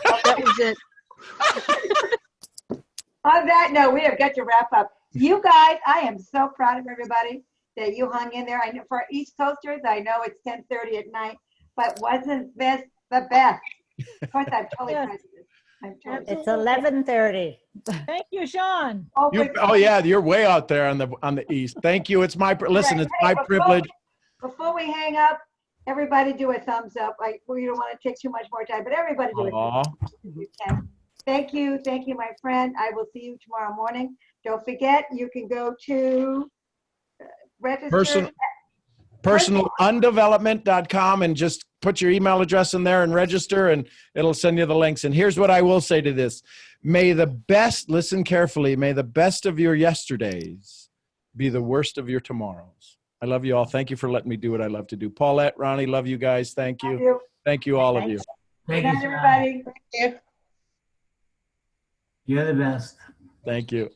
that was it. On that note, we have got to wrap up. You guys, I am so proud of everybody that you hung in there. I know for East Coasters, I know it's 10:30 at night, but wasn't this the best? Of course, I'm totally prejudiced. It's 11:30. Thank you, Sean. Oh yeah, you're way out there on the east. Thank you. It's my listen. It's my privilege. Before we hang up, everybody do a thumbs up. We don't want to take too much more time, but everybody do it if you can. Thank you, my friend. I will see you tomorrow morning. Don't forget, you can go to register. Personalundevelopment.com and just put your email address in there and register, and it'll send you the links. And here's what I will say to this. May the best, listen carefully, may the best of your yesterdays be the worst of your tomorrows. I love you all. Thank you for letting me do what I love to do. Paulette, Ronnie, love you guys. Thank Love you. you. Thank you, all of you. Good Thank you, night, Sean. everybody. You're the best. Thank you.